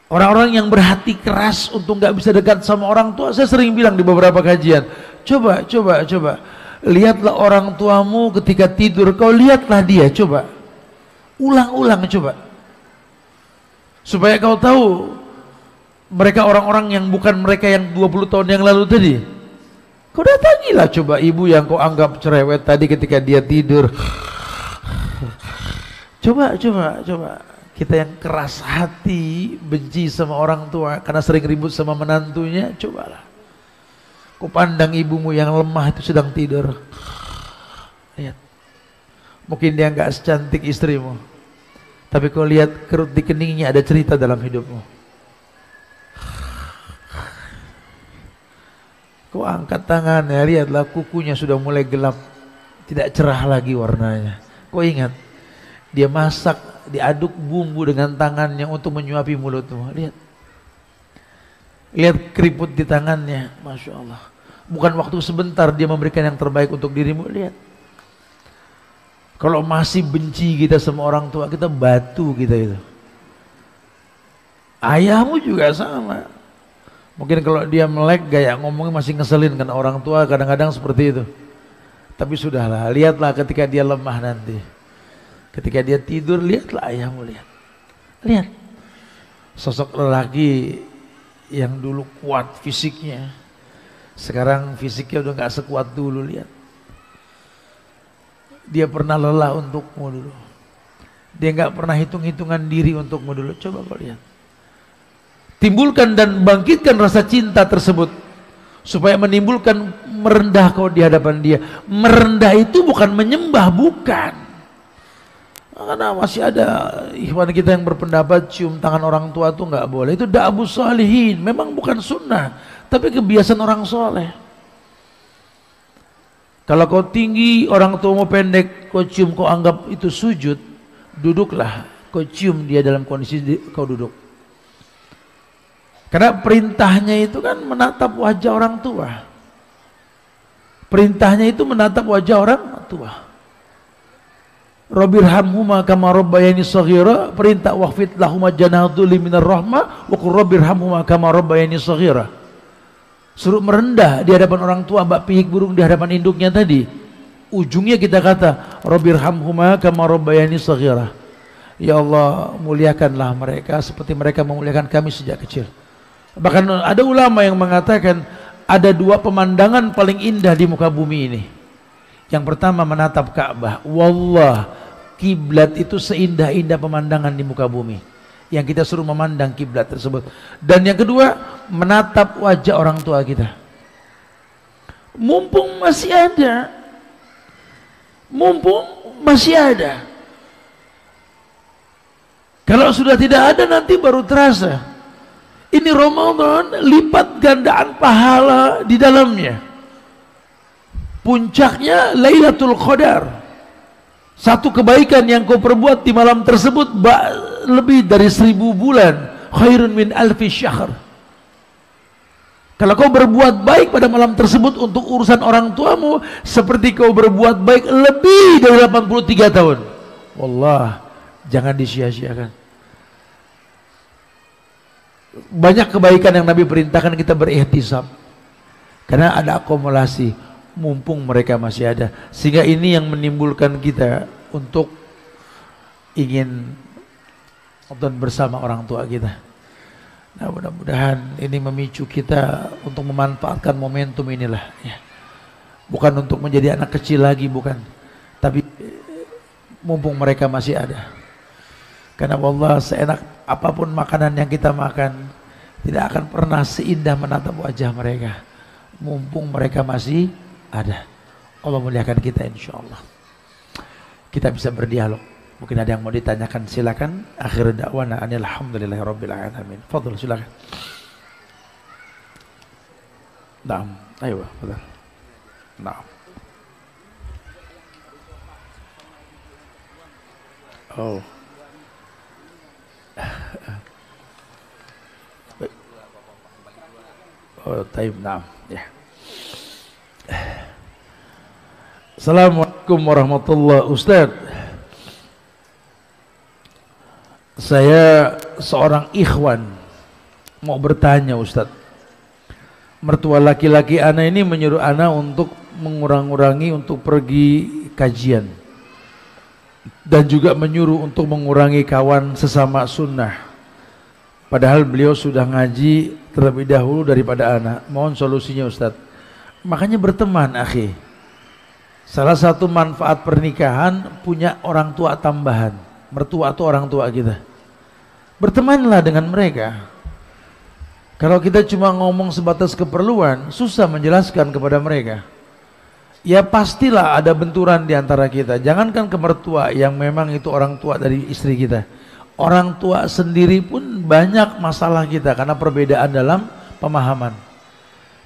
Orang-orang yang berhati keras untuk nggak bisa dekat sama orang tua, saya sering bilang di beberapa kajian, coba lihatlah orang tuamu ketika tidur, kau lihatlah dia, coba ulang-ulang, coba supaya kau tahu mereka orang-orang yang bukan mereka yang 20 tahun yang lalu tadi. Kau datangilah coba ibu yang kau anggap cerewet tadi ketika dia tidur. Coba kita yang keras hati, benci sama orang tua karena sering ribut sama menantunya, cobalah kau pandang ibumu yang lemah itu sedang tidur. Lihat, mungkin dia nggak secantik istrimu, tapi kau lihat kerut di keningnya ada cerita dalam hidupmu. Kau angkat tangannya, lihatlah kukunya sudah mulai gelap, tidak cerah lagi warnanya. Kau ingat, dia masak, diaduk bumbu dengan tangannya untuk menyuapi mulutmu. Lihat keriput di tangannya, Masya Allah. Bukan waktu sebentar dia memberikan yang terbaik untuk dirimu. Lihat, kalau masih benci kita sama orang tua kita, batu kita itu. Ayahmu juga sama. Mungkin kalau dia melek gaya ngomongnya masih ngeselin kan, orang tua kadang-kadang seperti itu. Tapi sudahlah, lihatlah ketika dia lemah nanti. Ketika dia tidur, lihatlah ayahmu, lihat sosok lelaki yang dulu kuat fisiknya, sekarang fisiknya udah gak sekuat dulu. Lihat, dia pernah lelah untukmu dulu, dia gak pernah hitung-hitungan diri untukmu dulu. Coba kau lihat, timbulkan dan bangkitkan rasa cinta tersebut supaya menimbulkan merendah kau di hadapan dia. Merendah itu bukan menyembah, bukan. Karena masih ada ikhwan kita yang berpendapat cium tangan orang tua itu nggak boleh. Itu da'bus shalihin, memang bukan sunnah, tapi kebiasaan orang soleh. Kalau kau tinggi, orang tua mau pendek, kau cium, kau anggap itu sujud, duduklah, kau cium dia dalam kondisi kau duduk. Karena perintahnya itu kan menatap wajah orang tua. Perintahnya itu menatap wajah orang tua. Rabbirhamhuma kama rabbayani shaghira, perintah waqfid lahuma janahudul minar rahmah wa qur rabbirhamhuma kama rabbayani shaghira. Suruh merendah di hadapan orang tua, mbak pihik burung di hadapan induknya tadi. Ujungnya kita kata rabbirhamhuma kama rabbayani shaghira. Ya Allah, muliakanlah mereka seperti mereka memuliakan kami sejak kecil. Bahkan ada ulama yang mengatakan ada dua pemandangan paling indah di muka bumi ini. Yang pertama menatap Ka'bah. Wallah, kiblat itu seindah-indah pemandangan di muka bumi yang kita suruh memandang kiblat tersebut. Dan yang kedua, menatap wajah orang tua kita. Mumpung masih ada, kalau sudah tidak ada nanti baru terasa. Ini Ramadan, lipat gandaan pahala di dalamnya. Puncaknya Lailatul Qadar. Satu kebaikan yang kau perbuat di malam tersebut lebih dari 1000 bulan, khairun min alfi syahr. Kalau kau berbuat baik pada malam tersebut untuk urusan orang tuamu, seperti kau berbuat baik lebih dari 83 tahun. Wallah, jangan disia-siakan. Banyak kebaikan yang Nabi perintahkan kita berihtisab, karena ada akumulasi, mumpung mereka masih ada. Sehingga ini yang menimbulkan kita untuk ingin nonton bersama orang tua kita. Nah, mudah-mudahan ini memicu kita untuk memanfaatkan momentum inilah, ya. Bukan untuk menjadi anak kecil lagi, bukan, tapi mumpung mereka masih ada. Karena Allah, seenak apapun makanan yang kita makan, tidak akan pernah seindah menatap wajah mereka. Mumpung mereka masih ada. Allah muliakan kita, insya Allah. Kita bisa berdialog. Mungkin ada yang mau ditanyakan, silakan. Akhir da'wana alhamdulillahirabbil alamin. Fadhil, silakan. Naam, ayo, betul. Naam. Oh. Oh, taib, nah, ya. Assalamualaikum warahmatullahi Ustaz. Saya seorang ikhwan mau bertanya Ustaz. Mertua laki-laki ana ini menyuruh ana untuk mengurang-urangi untuk pergi kajian dan juga menyuruh untuk mengurangi kawan sesama sunnah, padahal beliau sudah ngaji terlebih dahulu daripada ana. Mohon solusinya Ustaz. Makanya berteman akhi. Salah satu manfaat pernikahan punya orang tua tambahan. Mertua itu orang tua kita. Bertemanlah dengan mereka. Kalau kita cuma ngomong sebatas keperluan, susah menjelaskan kepada mereka. Ya pastilah ada benturan di antara kita. Jangankan ke mertua yang memang itu orang tua dari istri kita. Orang tua sendiri pun banyak masalah kita karena perbedaan dalam pemahaman.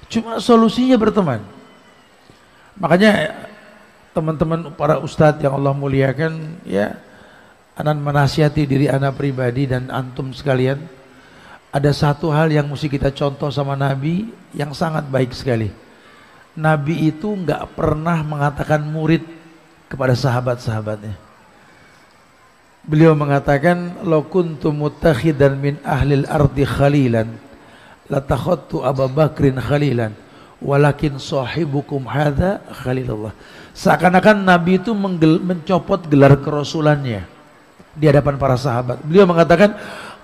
Cuma solusinya berteman. Makanya teman-teman para ustadz yang Allah muliakan, ya, anak menasihati diri anak pribadi dan antum sekalian. Ada satu hal yang mesti kita contoh sama Nabi yang sangat baik sekali. Nabi itu nggak pernah mengatakan murid kepada sahabat-sahabatnya. Beliau mengatakan, "Law kuntu muttakhidan min ahlil ardi khalilan, latakhadtu Abu Bakrin khalilan, walakin sahibukum hadza khalilullah." Seakan-akan Nabi itu mencopot gelar kerasulannya di hadapan para sahabat. Beliau mengatakan,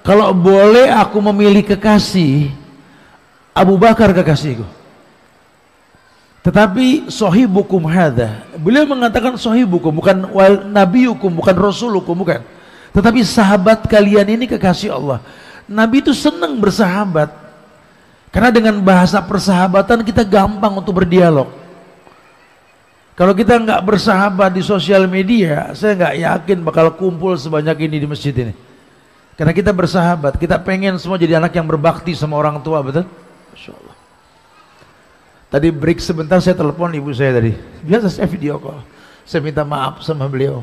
kalau boleh aku memilih kekasih, Abu Bakar kekasihku. Tetapi sahibukum hadza, beliau mengatakan sahibukum, bukan nabiyukum, bukan rasulukum, bukan. Tetapi sahabat kalian ini kekasih Allah. Nabi itu senang bersahabat. Karena dengan bahasa persahabatan kita gampang untuk berdialog. Kalau kita nggak bersahabat di sosial media, saya nggak yakin bakal kumpul sebanyak ini di masjid ini. Karena kita bersahabat, kita pengen semua jadi anak yang berbakti sama orang tua, betul? Masya Allah. Tadi break sebentar, saya telepon ibu saya tadi. Biasa saya video call. Saya minta maaf sama beliau.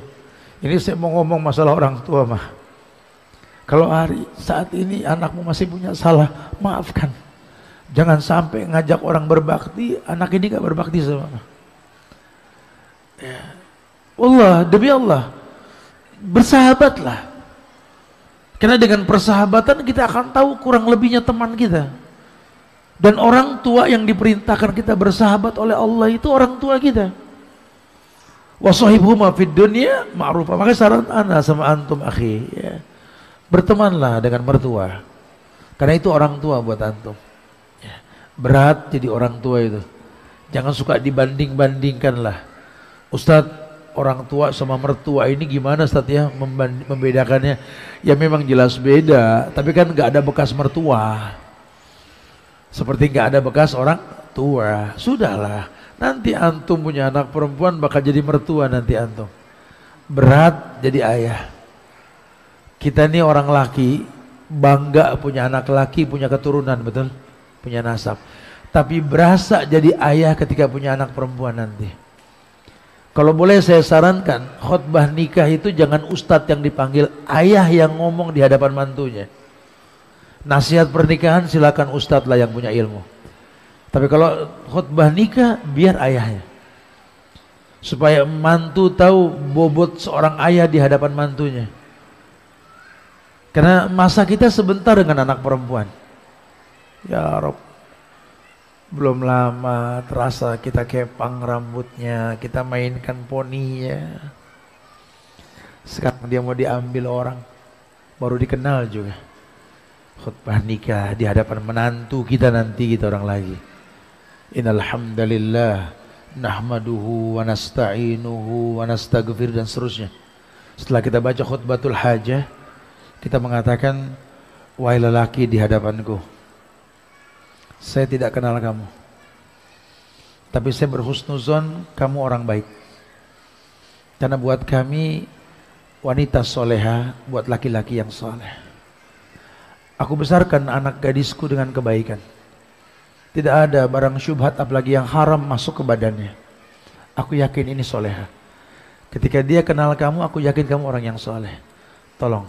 Ini saya mau ngomong masalah orang tua mah. Kalau hari saat ini anakmu masih punya salah, maafkan. Jangan sampai ngajak orang berbakti, anak ini gak berbakti sama mama. Ya. Allah, demi Allah, bersahabatlah. Karena dengan persahabatan kita akan tahu kurang lebihnya teman kita. Dan orang tua yang diperintahkan kita bersahabat oleh Allah itu orang tua kita. Wasahibhuma fid dunya ma'rufa. Maka saran ana sama antum akhi, ya, bertemanlah dengan mertua. Karena itu orang tua buat antum. Ya. Berat jadi orang tua itu. Jangan suka dibanding-bandingkan lah. Ustadz, orang tua sama mertua ini gimana Ustadz ya membedakannya? Ya memang jelas beda, tapi kan nggak ada bekas mertua. Seperti nggak ada bekas orang tua. Sudahlah, nanti antum punya anak perempuan bakal jadi mertua nanti antum. Berat jadi ayah. Kita ini orang laki bangga punya anak laki, punya keturunan, betul? Punya nasab. Tapi berasa jadi ayah ketika punya anak perempuan nanti. Kalau boleh saya sarankan, khutbah nikah itu jangan ustadz yang dipanggil, ayah yang ngomong di hadapan mantunya. Nasihat pernikahan silakan ustadz lah yang punya ilmu. Tapi kalau khutbah nikah biar ayahnya. Supaya mantu tahu bobot seorang ayah di hadapan mantunya. Karena masa kita sebentar dengan anak perempuan. Ya Rob, belum lama terasa kita kepang rambutnya, kita mainkan poninya. Sekarang dia mau diambil orang, baru dikenal juga. Khutbah nikah di hadapan menantu kita nanti kita orang lagi. Innal hamdalillah nahmaduhu wa nasta'inuhu wa nastaghfir dan seterusnya. Setelah kita baca khutbatul hajah, kita mengatakan, wahai lelaki di hadapanku, saya tidak kenal kamu, tapi saya berhusnuzon kamu orang baik. Karena buat kami wanita soleha, buat laki-laki yang soleh. Aku besarkan anak gadisku dengan kebaikan. Tidak ada barang syubhat apalagi yang haram masuk ke badannya. Aku yakin ini soleha. Ketika dia kenal kamu, aku yakin kamu orang yang soleh. Tolong,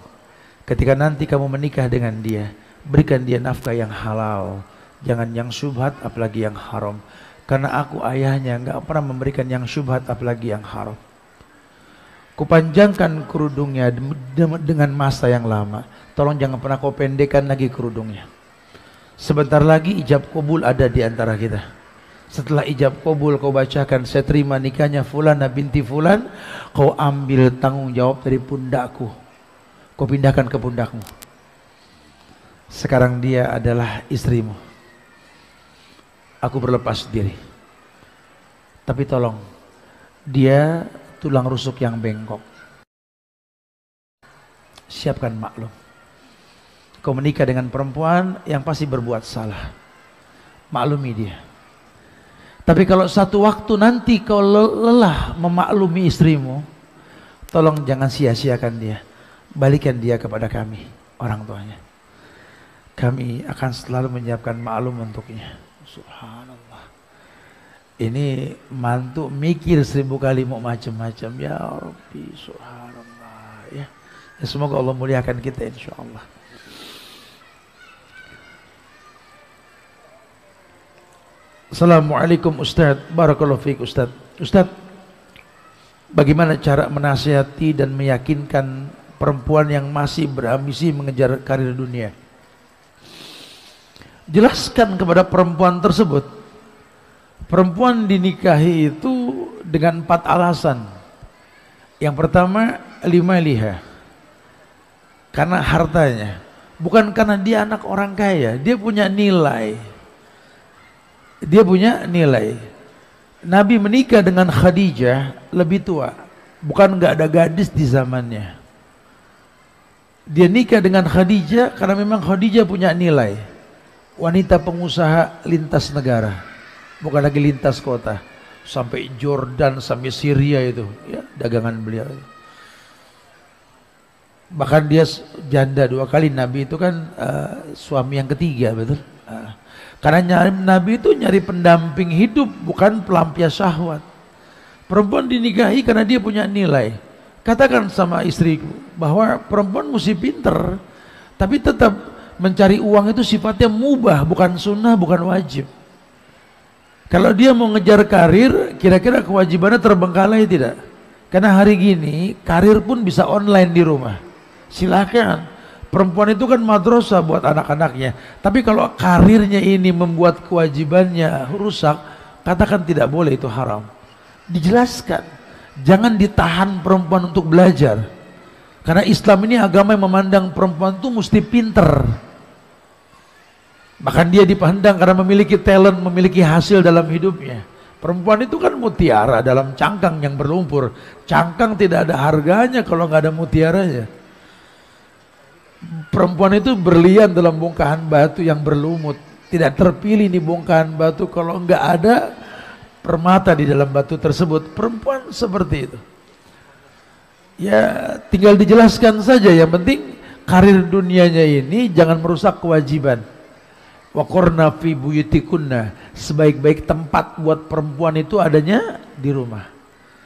ketika nanti kamu menikah dengan dia, berikan dia nafkah yang halal, jangan yang syubhat apalagi yang haram. Karena aku ayahnya nggak pernah memberikan yang syubhat apalagi yang haram. Kupanjangkan kerudungnya dengan masa yang lama. Tolong jangan pernah kau pendekkan lagi kerudungnya. Sebentar lagi ijab kabul ada di antara kita. Setelah ijab kabul kau bacakan, saya terima nikahnya Fulana binti Fulan, kau ambil tanggung jawab dari pundakku, kau pindahkan ke pundakmu. Sekarang dia adalah istrimu. Aku berlepas diri. Tapi tolong, dia tulang rusuk yang bengkok. Siapkan maklum. Kau menikah dengan perempuan yang pasti berbuat salah. Maklumi dia. Tapi kalau satu waktu nanti kau lelah memaklumi istrimu, tolong jangan sia-siakan dia. Balikan dia kepada kami, orang tuanya. Kami akan selalu menyiapkan maklum untuknya. Subhanallah. Ini mantu mikir 1000 kali mau macam-macam. Ya Rabbi, subhanallah. Ya, semoga Allah muliakan kita insyaallah. Assalamualaikum Ustaz, barakallahu fiik Ustaz. Ustaz, bagaimana cara menasihati dan meyakinkan perempuan yang masih berambisi mengejar karir dunia? Jelaskan kepada perempuan tersebut, perempuan dinikahi itu dengan 4 alasan. Yang pertama, limaliha, karena hartanya, bukan karena dia anak orang kaya, dia punya nilai. Dia punya nilai. Nabi menikah dengan Khadijah lebih tua, bukan nggak ada gadis di zamannya. Dia nikah dengan Khadijah karena memang Khadijah punya nilai. Wanita pengusaha lintas negara, bukan lagi lintas kota, sampai Jordan, sampai Syria itu, ya, dagangan beliau. Bahkan dia janda 2 kali. Nabi itu kan suami yang ketiga, betul? Karena Nabi itu nyari pendamping hidup, bukan pelampias syahwat. Perempuan dinikahi karena dia punya nilai. Katakan sama istriku bahwa perempuan mesti pinter, tapi tetap mencari uang itu sifatnya mubah, bukan sunnah, bukan wajib. Kalau dia mau ngejar karir, kira-kira kewajibannya terbengkalai tidak? Karena hari gini karir pun bisa online di rumah. Silakan. Perempuan itu kan madrasah buat anak-anaknya. Tapi kalau karirnya ini membuat kewajibannya rusak, katakan tidak boleh, itu haram. Dijelaskan. Jangan ditahan perempuan untuk belajar. Karena Islam ini agama yang memandang perempuan itu mesti pinter. Bahkan dia dipandang karena memiliki talent, memiliki hasil dalam hidupnya. Perempuan itu kan mutiara dalam cangkang yang berlumpur. Cangkang tidak ada harganya kalau nggak ada mutiaranya. Perempuan itu berlian dalam bongkahan batu yang berlumut. Tidak terpilih di bongkahan batu kalau nggak ada permata di dalam batu tersebut. Perempuan seperti itu. Ya tinggal dijelaskan saja. Yang penting karir dunianya ini jangan merusak kewajiban. Wa qurna fi buyutikunna, sebaik-baik tempat buat perempuan itu adanya di rumah.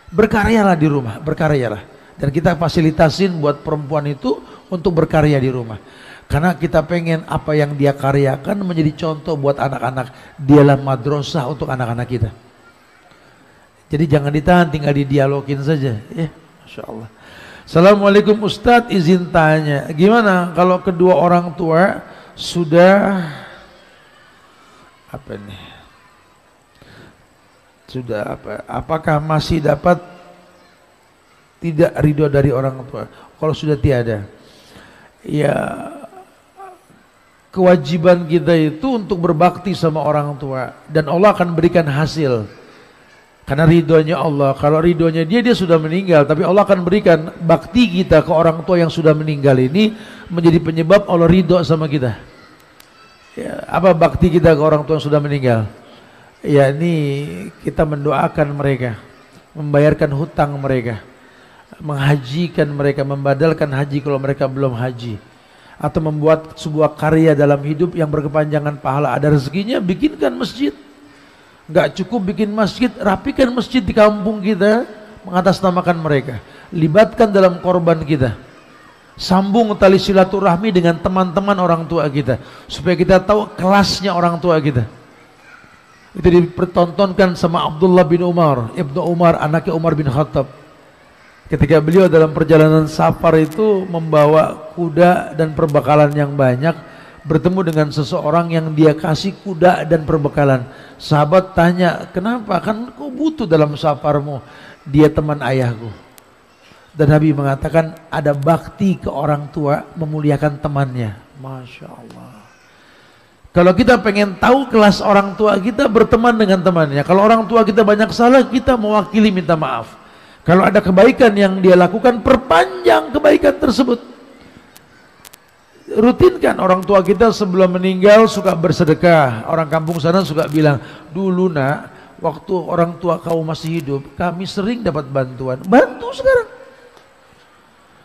Berkaryalah di rumah, berkaryalah. Dan kita fasilitasin buat perempuan itu untuk berkarya di rumah. Karena kita pengen apa yang dia karyakan menjadi contoh buat anak-anak. Dialah madrasah untuk anak-anak kita. Jadi jangan ditahan, tinggal didialogin saja. Ya, Masya Allah. Assalamualaikum Ustadz, izin tanya, gimana kalau kedua orang tua sudah apa nih? Sudah apa? Apakah masih dapat tidak ridho dari orang tua? Kalau sudah tiada, ya kewajiban kita itu untuk berbakti sama orang tua, dan Allah akan berikan hasil karena ridhonya Allah. Kalau ridhonya dia sudah meninggal, tapi Allah akan berikan bakti kita ke orang tua yang sudah meninggal ini menjadi penyebab Allah ridho sama kita. Ya, apa bakti kita ke orang tua yang sudah meninggal? Ya, ini kita mendoakan mereka, membayarkan hutang mereka, menghajikan mereka, membadalkan haji kalau mereka belum haji, atau membuat sebuah karya dalam hidup yang berkepanjangan pahala. Ada rezekinya, bikinkan masjid. Nggak cukup bikin masjid, rapikan masjid di kampung kita, mengatasnamakan mereka, libatkan dalam korban kita. Sambung tali silaturahmi dengan teman-teman orang tua kita, supaya kita tahu kelasnya orang tua kita. Itu dipertontonkan sama Abdullah bin Umar, Ibnu Umar, anaknya Umar bin Khattab. Ketika beliau dalam perjalanan safar itu membawa kuda dan perbekalan yang banyak, bertemu dengan seseorang yang dia kasih kuda dan perbekalan. Sahabat tanya, kenapa? Kan kau butuh dalam safarmu. Dia teman ayahku. Dan Nabi mengatakan ada bakti ke orang tua, memuliakan temannya. Masya Allah. Kalau kita pengen tahu kelas orang tua kita, berteman dengan temannya. Kalau orang tua kita banyak salah, kita mewakili minta maaf. Kalau ada kebaikan yang dia lakukan, perpanjang kebaikan tersebut. Rutinkan. Orang tua kita sebelum meninggal suka bersedekah. Orang kampung sana suka bilang, dulu nak, waktu orang tua kau masih hidup, kami sering dapat bantuan. Bantu sekarang.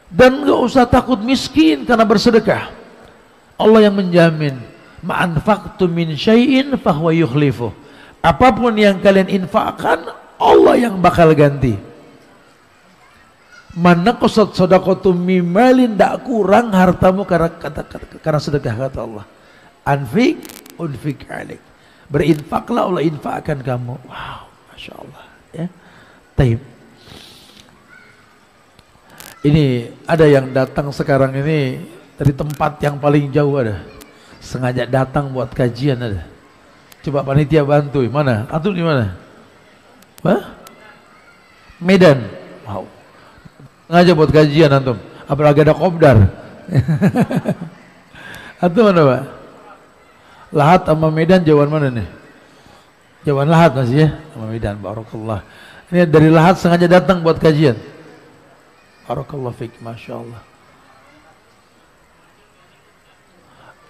Dan gak usah takut miskin karena bersedekah. Allah yang menjamin. Ma'anfaqtum min syai'in fahuwa yukhlifuh. Apapun yang kalian infakkan, Allah yang bakal ganti. Mana qasad sadaqatum mimalin, tak kurang hartamu karena sedekah, kata Allah. Anfik unfik alik. Berinfaklah, Allah infakkan kamu. Wow, Masya Allah ya. Taib. Ini ada yang datang sekarang ini dari tempat yang paling jauh, ada sengaja datang buat kajian, ada. Coba panitia bantu. Mana? Antum di mana? Hah? Medan. Wow. Sengaja buat kajian antum. Apalagi ada kopdar. Antum mana, Pak? Lahat sama Medan jauhan mana nih? Jauhan Lahat masih ya? Sama Medan, barakallah. Ini dari Lahat sengaja datang buat kajian. Barakallah fiik, Masya Allah.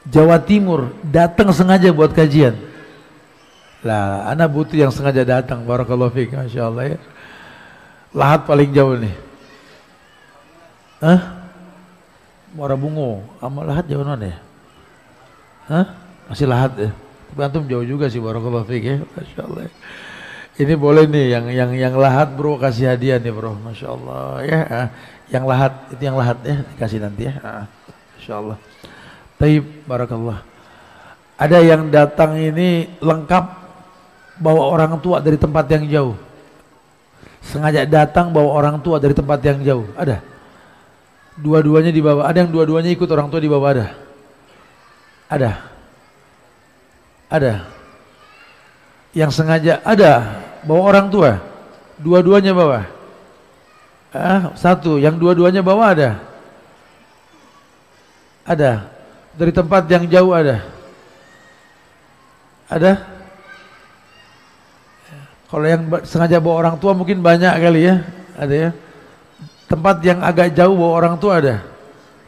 Jawa Timur datang sengaja buat kajian. Lah, anak butuh yang sengaja datang. Barakallahu fiik, Masya Allah ya. Lahat paling jauh nih. Hah? Muara Bungo sama Lahat jauh mana ya? Hah? Masih Lahat ya. Tapi antum jauh juga sih, barakallahu fiik ya. Masya Allah ya. Ini boleh nih yang Lahat bro, kasih hadiah nih bro. Masya Allah ya. Yang Lahat, itu yang Lahat ya, dikasih nanti ya. Masya Allah. Taib, barakallah. Ada yang datang ini lengkap bawa orang tua dari tempat yang jauh. Sengaja datang bawa orang tua dari tempat yang jauh. Ada. Dua-duanya dibawa. Ada yang dua-duanya ikut orang tua dibawa, ada. Ada. Ada. Yang sengaja ada bawa orang tua. Dua-duanya bawa. Satu, yang dua-duanya bawa ada. Ada. Dari tempat yang jauh ada. Ada? Kalau yang sengaja bawa orang tua mungkin banyak kali ya. Ada ya. Tempat yang agak jauh bawa orang tua ada.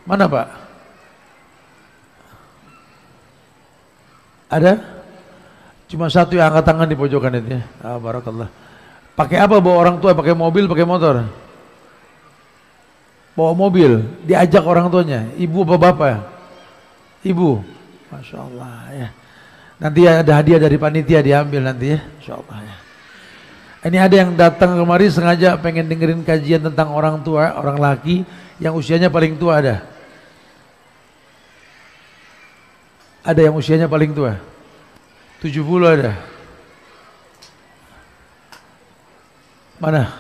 Mana Pak? Ada? Cuma satu yang angkat tangan di pojokan itu ya. Barakallah. Pakai apa bawa orang tua? Pakai mobil, pakai motor? Bawa mobil, diajak orang tuanya. Ibu apa bapak? Ibu. Masya Allah ya. Nanti ada hadiah dari panitia diambil nanti ya. Masya Allah ya. Ini ada yang datang kemari sengaja pengen dengerin kajian tentang orang tua, orang laki yang usianya paling tua ada. Ada yang usianya paling tua. 70 ada. Mana?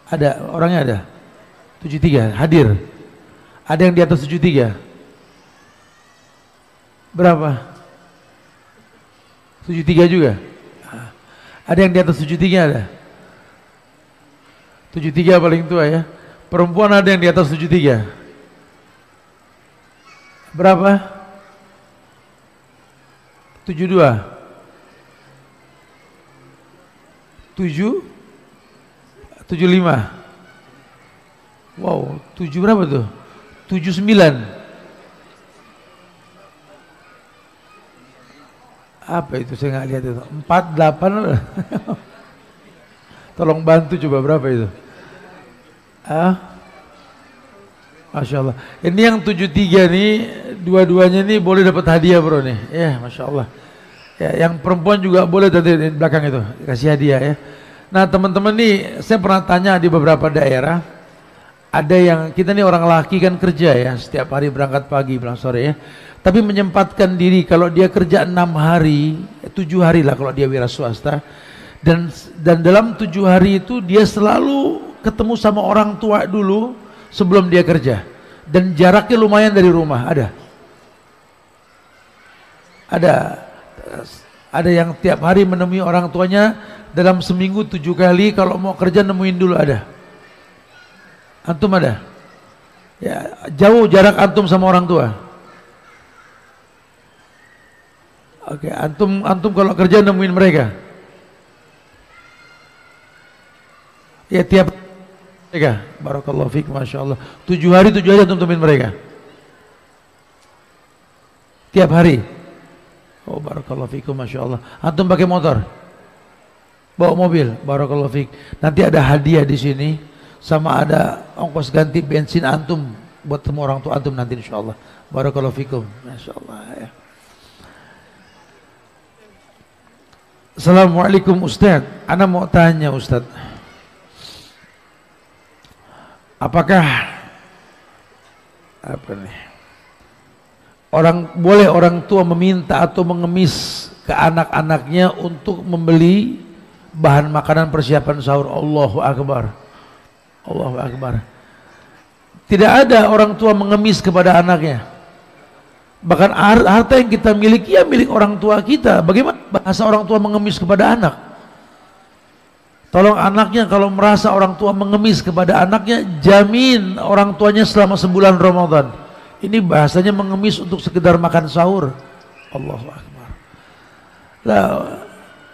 Ada, orangnya ada. 73 hadir. Ada yang di atas 73. Berapa? 73 juga. Ada yang di atas 73 ada. 73 paling tua ya. Perempuan ada yang di atas 73. Berapa? 72. 75. Wow, 7 berapa tuh? 79. Apa itu, saya nggak lihat itu. 48. Tolong bantu coba berapa itu? Masya Allah. Ini yang 73 nih, dua-duanya nih boleh dapat hadiah bro nih. Ya, Masya Allah. Ya, yang perempuan juga boleh tadi di belakang itu kasih hadiah ya. Nah teman-teman nih, saya pernah tanya di beberapa daerah, Ada yang kita nih orang laki kan kerja ya, setiap hari berangkat pagi pulang sore ya. Tapi menyempatkan diri kalau dia kerja 6 hari, 7 hari lah kalau dia wira swasta. Dan dalam 7 hari itu dia selalu ketemu sama orang tua dulu sebelum dia kerja. Dan jaraknya lumayan dari rumah, ada. Ada yang tiap hari menemui orang tuanya dalam seminggu 7 kali, kalau mau kerja nemuin dulu ada. Antum ada? Ya, jauh jarak antum sama orang tua. Oke, antum kalau kerja nemuin mereka. Ya tiap mereka. Barakallahu fiik, masya Allah. 7 hari 7 hari antum temuin mereka. Tiap hari. Oh, barakallahu fiikum, masya Allah. Antum pakai motor, bawa mobil, barakallahu fiik. Nanti ada hadiah di sini. Sama ada ongkos ganti bensin antum buat temu orang tua antum nanti insyaallah. Barakallahu fikum. Masyaallah ya. Assalamualaikum Ustaz. Ana mau tanya Ustaz. Apakah boleh orang tua meminta atau mengemis ke anak-anaknya untuk membeli bahan makanan persiapan sahur? Allahu Akbar. Allahu Akbar. Tidak ada orang tua mengemis kepada anaknya. Bahkan harta yang kita miliki ya milik orang tua kita. Bagaimana bahasa orang tua mengemis kepada anak? Tolong anaknya kalau merasa orang tua mengemis kepada anaknya, jamin orang tuanya selama sebulan Ramadan. Ini bahasanya mengemis untuk sekedar makan sahur. Allahu Akbar. La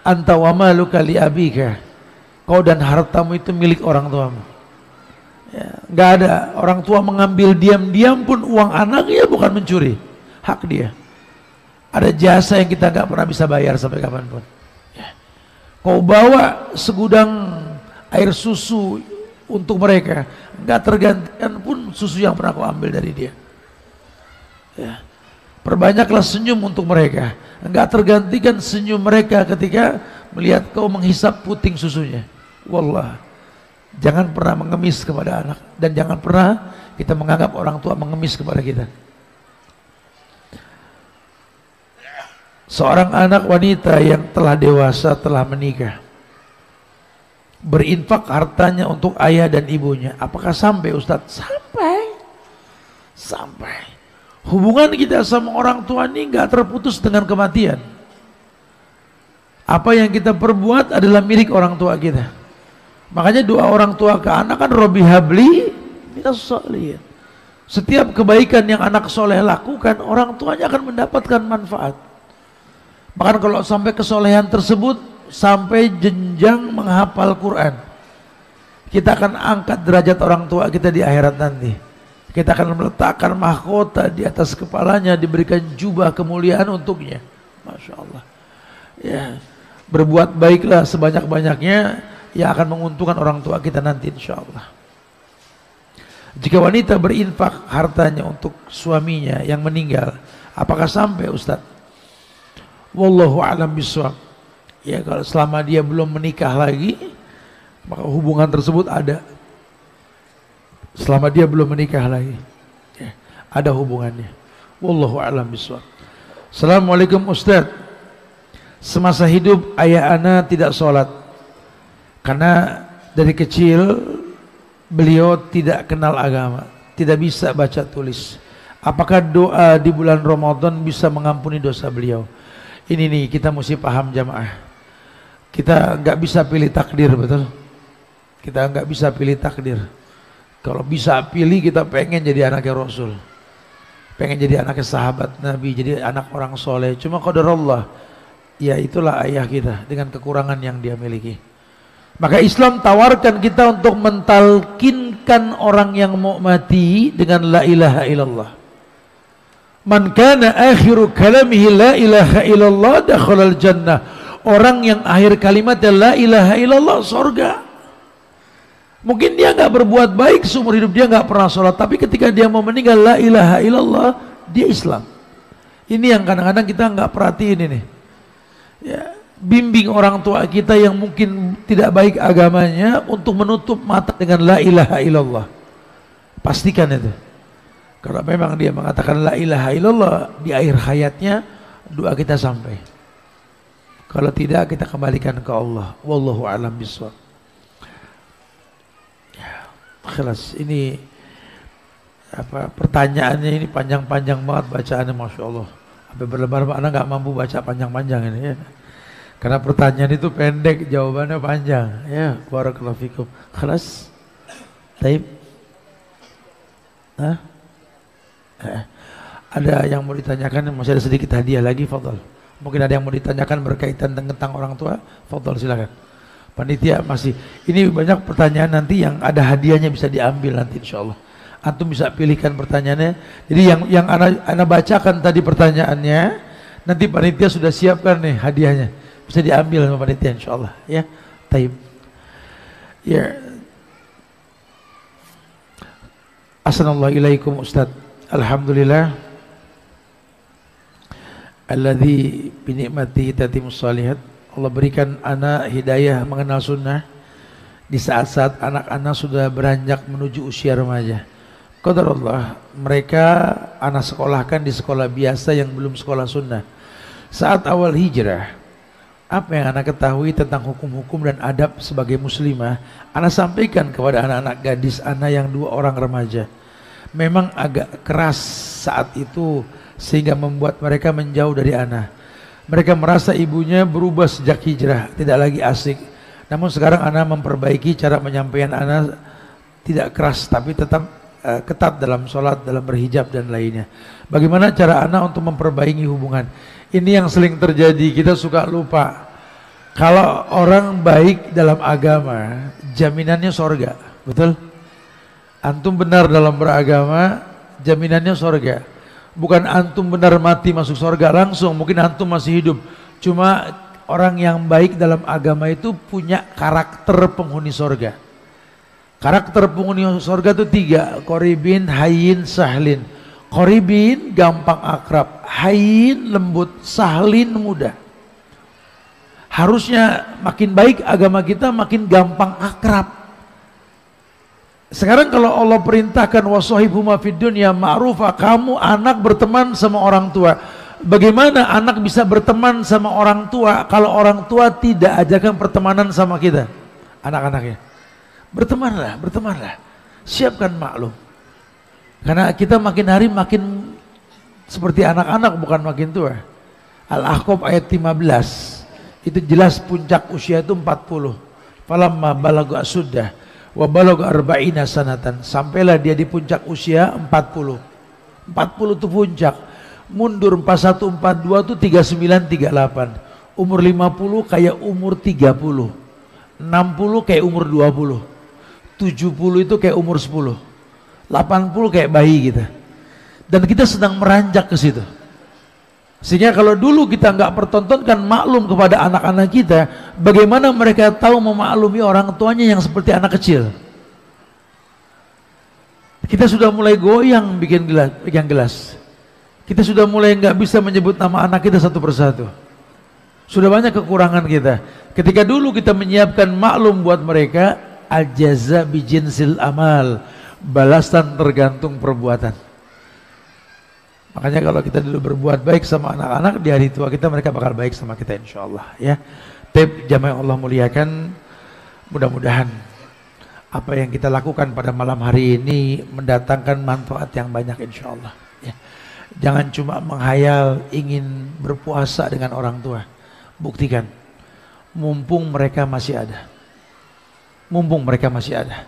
anta wa maluka li abika. Kau dan hartamu itu milik orang tuamu. Ya, nggak ada orang tua mengambil diam-diam pun uang anaknya, bukan mencuri, hak dia. Ada jasa yang kita nggak pernah bisa bayar sampai kapanpun. Ya. Kau bawa segudang air susu untuk mereka, nggak tergantikan pun susu yang pernah kau ambil dari dia. Ya. Perbanyaklah senyum untuk mereka, nggak tergantikan senyum mereka ketika melihat kau menghisap puting susunya. Wallah. Jangan pernah mengemis kepada anak, dan jangan pernah kita menganggap orang tua mengemis kepada kita. Seorang anak wanita yang telah dewasa, telah menikah, berinfak hartanya untuk ayah dan ibunya. Apakah sampai Ustadz? Sampai. Hubungan kita sama orang tua ini nggak terputus dengan kematian. Apa yang kita perbuat adalah milik orang tua kita. Makanya doa orang tua ke anak kan Robbi habli minas sholihin. Setiap kebaikan yang anak soleh lakukan, orang tuanya akan mendapatkan manfaat. Bahkan kalau sampai kesolehan tersebut sampai jenjang menghafal Quran, kita akan angkat derajat orang tua kita di akhirat nanti. Kita akan meletakkan mahkota di atas kepalanya, diberikan jubah kemuliaan untuknya. Masya Allah. Ya, berbuat baiklah sebanyak-banyaknya yang akan menguntungkan orang tua kita nanti insya Allah. Jika wanita berinfak hartanya untuk suaminya yang meninggal, apakah sampai Ustaz? Wallahu a'lam bishawab. Ya, kalau selama dia belum menikah lagi, maka hubungan tersebut ada. Selama dia belum menikah lagi, ya, ada hubungannya. Wallahu a'lam bishawab. Assalamualaikum Ustaz. Semasa hidup ayah ana tidak sholat karena dari kecil beliau tidak kenal agama, tidak bisa baca tulis. Apakah doa di bulan Ramadan bisa mengampuni dosa beliau? Ini nih kita mesti paham jamaah. Kita nggak bisa pilih takdir, betul? Kita nggak bisa pilih takdir. Kalau bisa pilih, kita pengen jadi anaknya Rasul, pengen jadi anaknya sahabat Nabi, jadi anak orang soleh. Cuma qadar Allah, ya itulah ayah kita dengan kekurangan yang dia miliki. Maka Islam tawarkan kita untuk mentalkinkan orang yang mau mati dengan la ilaha illallah. Man kana akhiru kalamihi la ilaha illallah dakhalal jannah. Orang yang akhir kalimatnya la ilaha illallah, surga. Mungkin dia nggak berbuat baik seumur hidup, dia nggak pernah sholat, tapi ketika dia mau meninggal la ilaha illallah, dia Islam. Ini yang kadang-kadang kita nggak perhatiin ini. Ya. Bimbing orang tua kita yang mungkin tidak baik agamanya untuk menutup mata dengan la ilaha illallah. Pastikan itu. Kalau memang dia mengatakan la ilaha illallah di akhir hayatnya, doa kita sampai. Kalau tidak, kita kembalikan ke Allah. Wallahu a'lam bishawab. Ya, kelas ini apa pertanyaannya ini panjang-panjang banget bacaannya, masya Allah. Sampai berlebar-lebar, anak nggak mampu baca panjang-panjang ini ya. Karena pertanyaan itu pendek, jawabannya panjang. Ya, barakallahu fikum. Kelas. Taib. Hah? Ada yang mau ditanyakan? Masih ada sedikit hadiah lagi, fadhal. Mungkin ada yang mau ditanyakan berkaitan tentang orang tua, fadhal silakan. Panitia masih. Ini banyak pertanyaan nanti yang ada hadiahnya bisa diambil nanti insyaallah. Antum bisa pilihkan pertanyaannya. Jadi yang ana bacakan tadi pertanyaannya, nanti panitia sudah siapkan nih hadiahnya. Bisa diambil sama panitia insyaallah ya. Taib. Ya. Assalamualaikum Ustaz. Alhamdulillah alladzi bi ni'matihi tatimmus shalihat. Allah berikan anak hidayah mengenal sunnah di saat-saat anak-anak sudah beranjak menuju usia remaja. Qadarullah, mereka anak sekolahkan di sekolah biasa yang belum sekolah sunnah. Saat awal hijrah, apa yang anak ketahui tentang hukum-hukum dan adab sebagai muslimah, anak sampaikan kepada anak-anak gadis anak yang 2 orang remaja. Memang agak keras saat itu sehingga membuat mereka menjauh dari anak. Mereka merasa ibunya berubah sejak hijrah, tidak lagi asik. Namun sekarang anak memperbaiki cara menyampaikan anak, tidak keras tapi tetap ketat dalam sholat, dalam berhijab dan lainnya. Bagaimana cara anak untuk memperbaiki hubungan? Ini yang sering terjadi, kita suka lupa. Kalau orang baik dalam agama, jaminannya sorga, betul? Antum benar dalam beragama, jaminannya sorga. Bukan antum benar mati masuk sorga langsung, mungkin antum masih hidup. Cuma orang yang baik dalam agama itu punya karakter penghuni sorga. Karakter penghuni sorga itu 3, qoribin, hayyin, sahlin. Qoribin gampang akrab, hayyin lembut, sahlin mudah. Harusnya makin baik agama kita makin gampang akrab. Sekarang kalau Allah perintahkan wasahibhuma fid dunya ma'rufa, kamu anak berteman sama orang tua. Bagaimana anak bisa berteman sama orang tua kalau orang tua tidak ajarkan pertemanan sama kita, anak-anaknya? Bertemanlah, bertemanlah. Siapkan maklum. Karena kita makin hari makin seperti anak-anak, bukan makin tua. Al-Ahqaf ayat 15. Itu jelas puncak usia itu 40. Falamma balagha asuddah wa balagha arba'ina sanatan. Sampailah dia di puncak usia 40. 40 itu puncak. Mundur 41 42 itu 39 38. Umur 50 kayak umur 30. 60 kayak umur 20. 70 itu kayak umur 10. 80 kayak bayi kita. Dan kita sedang meranjak ke situ. Sehingga kalau dulu kita nggak pertontonkan maklum kepada anak-anak kita, bagaimana mereka tahu memaklumi orang tuanya yang seperti anak kecil? Kita sudah mulai goyang bikin gelas. Kita sudah mulai nggak bisa menyebut nama anak kita satu persatu. Sudah banyak kekurangan kita. Ketika dulu kita menyiapkan maklum buat mereka, al-jaza bijinsil amal, balasan tergantung perbuatan. Makanya kalau kita dulu berbuat baik sama anak-anak, di hari tua kita mereka bakal baik sama kita insyaallah ya. Jamaah Allah muliakan, mudah-mudahan apa yang kita lakukan pada malam hari ini mendatangkan manfaat yang banyak insyaallah ya. Jangan cuma menghayal ingin berpuasa dengan orang tua. Buktikan mumpung mereka masih ada. Mumpung mereka masih ada.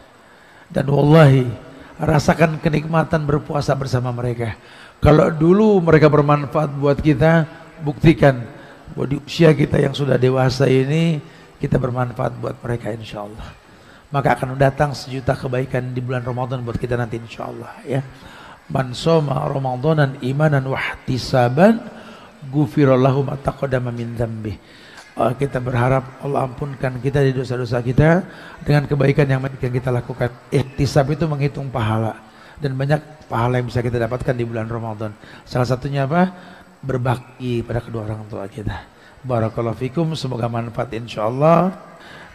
Dan wallahi rasakan kenikmatan berpuasa bersama mereka. Kalau dulu mereka bermanfaat buat kita, buktikan bahwa di usia kita yang sudah dewasa ini kita bermanfaat buat mereka insyaallah. Maka akan datang 1 juta kebaikan di bulan Ramadan buat kita nanti insyaallah ya. Man shoma ramadanan imanan wa ihtisaban ghufira lahu ma taqaddama min dzambi. Kita berharap Allah ampunkan kita di dosa-dosa kita dengan kebaikan yang kita lakukan. Ihtisab itu menghitung pahala, dan banyak pahala yang bisa kita dapatkan di bulan Ramadan. Salah satunya apa? berbakti pada kedua orang tua kita. Barakallahu fikum, semoga manfaat insyaallah,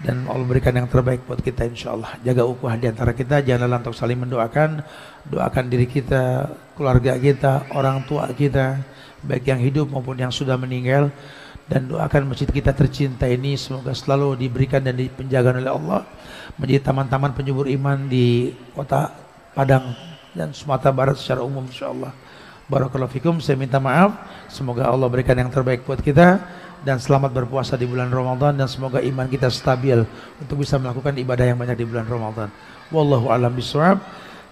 dan Allah berikan yang terbaik buat kita insyaallah. Jaga ukhuwah di antara kita, jangan lelah untuk saling mendoakan. Doakan diri kita, keluarga kita, orang tua kita, baik yang hidup maupun yang sudah meninggal. Dan doakan masjid kita tercinta ini semoga selalu diberikan dan dipenjaga oleh Allah menjadi taman-taman penyubur iman di kota Padang dan Sumatera Barat secara umum insyaallah. Barakallahu fikum, saya minta maaf. Semoga Allah berikan yang terbaik buat kita dan selamat berpuasa di bulan Ramadan, dan semoga iman kita stabil untuk bisa melakukan ibadah yang banyak di bulan Ramadan. Wallahu a'lam bishawab.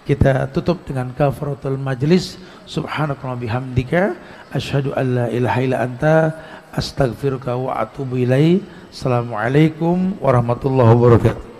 Kita tutup dengan kafaratul majlis. Subhanakallahumma bihamdika asyhadu an la ilaha illa anta astaghfiruka wa atubu ilaik. Assalamualaikum warahmatullahi wabarakatuh.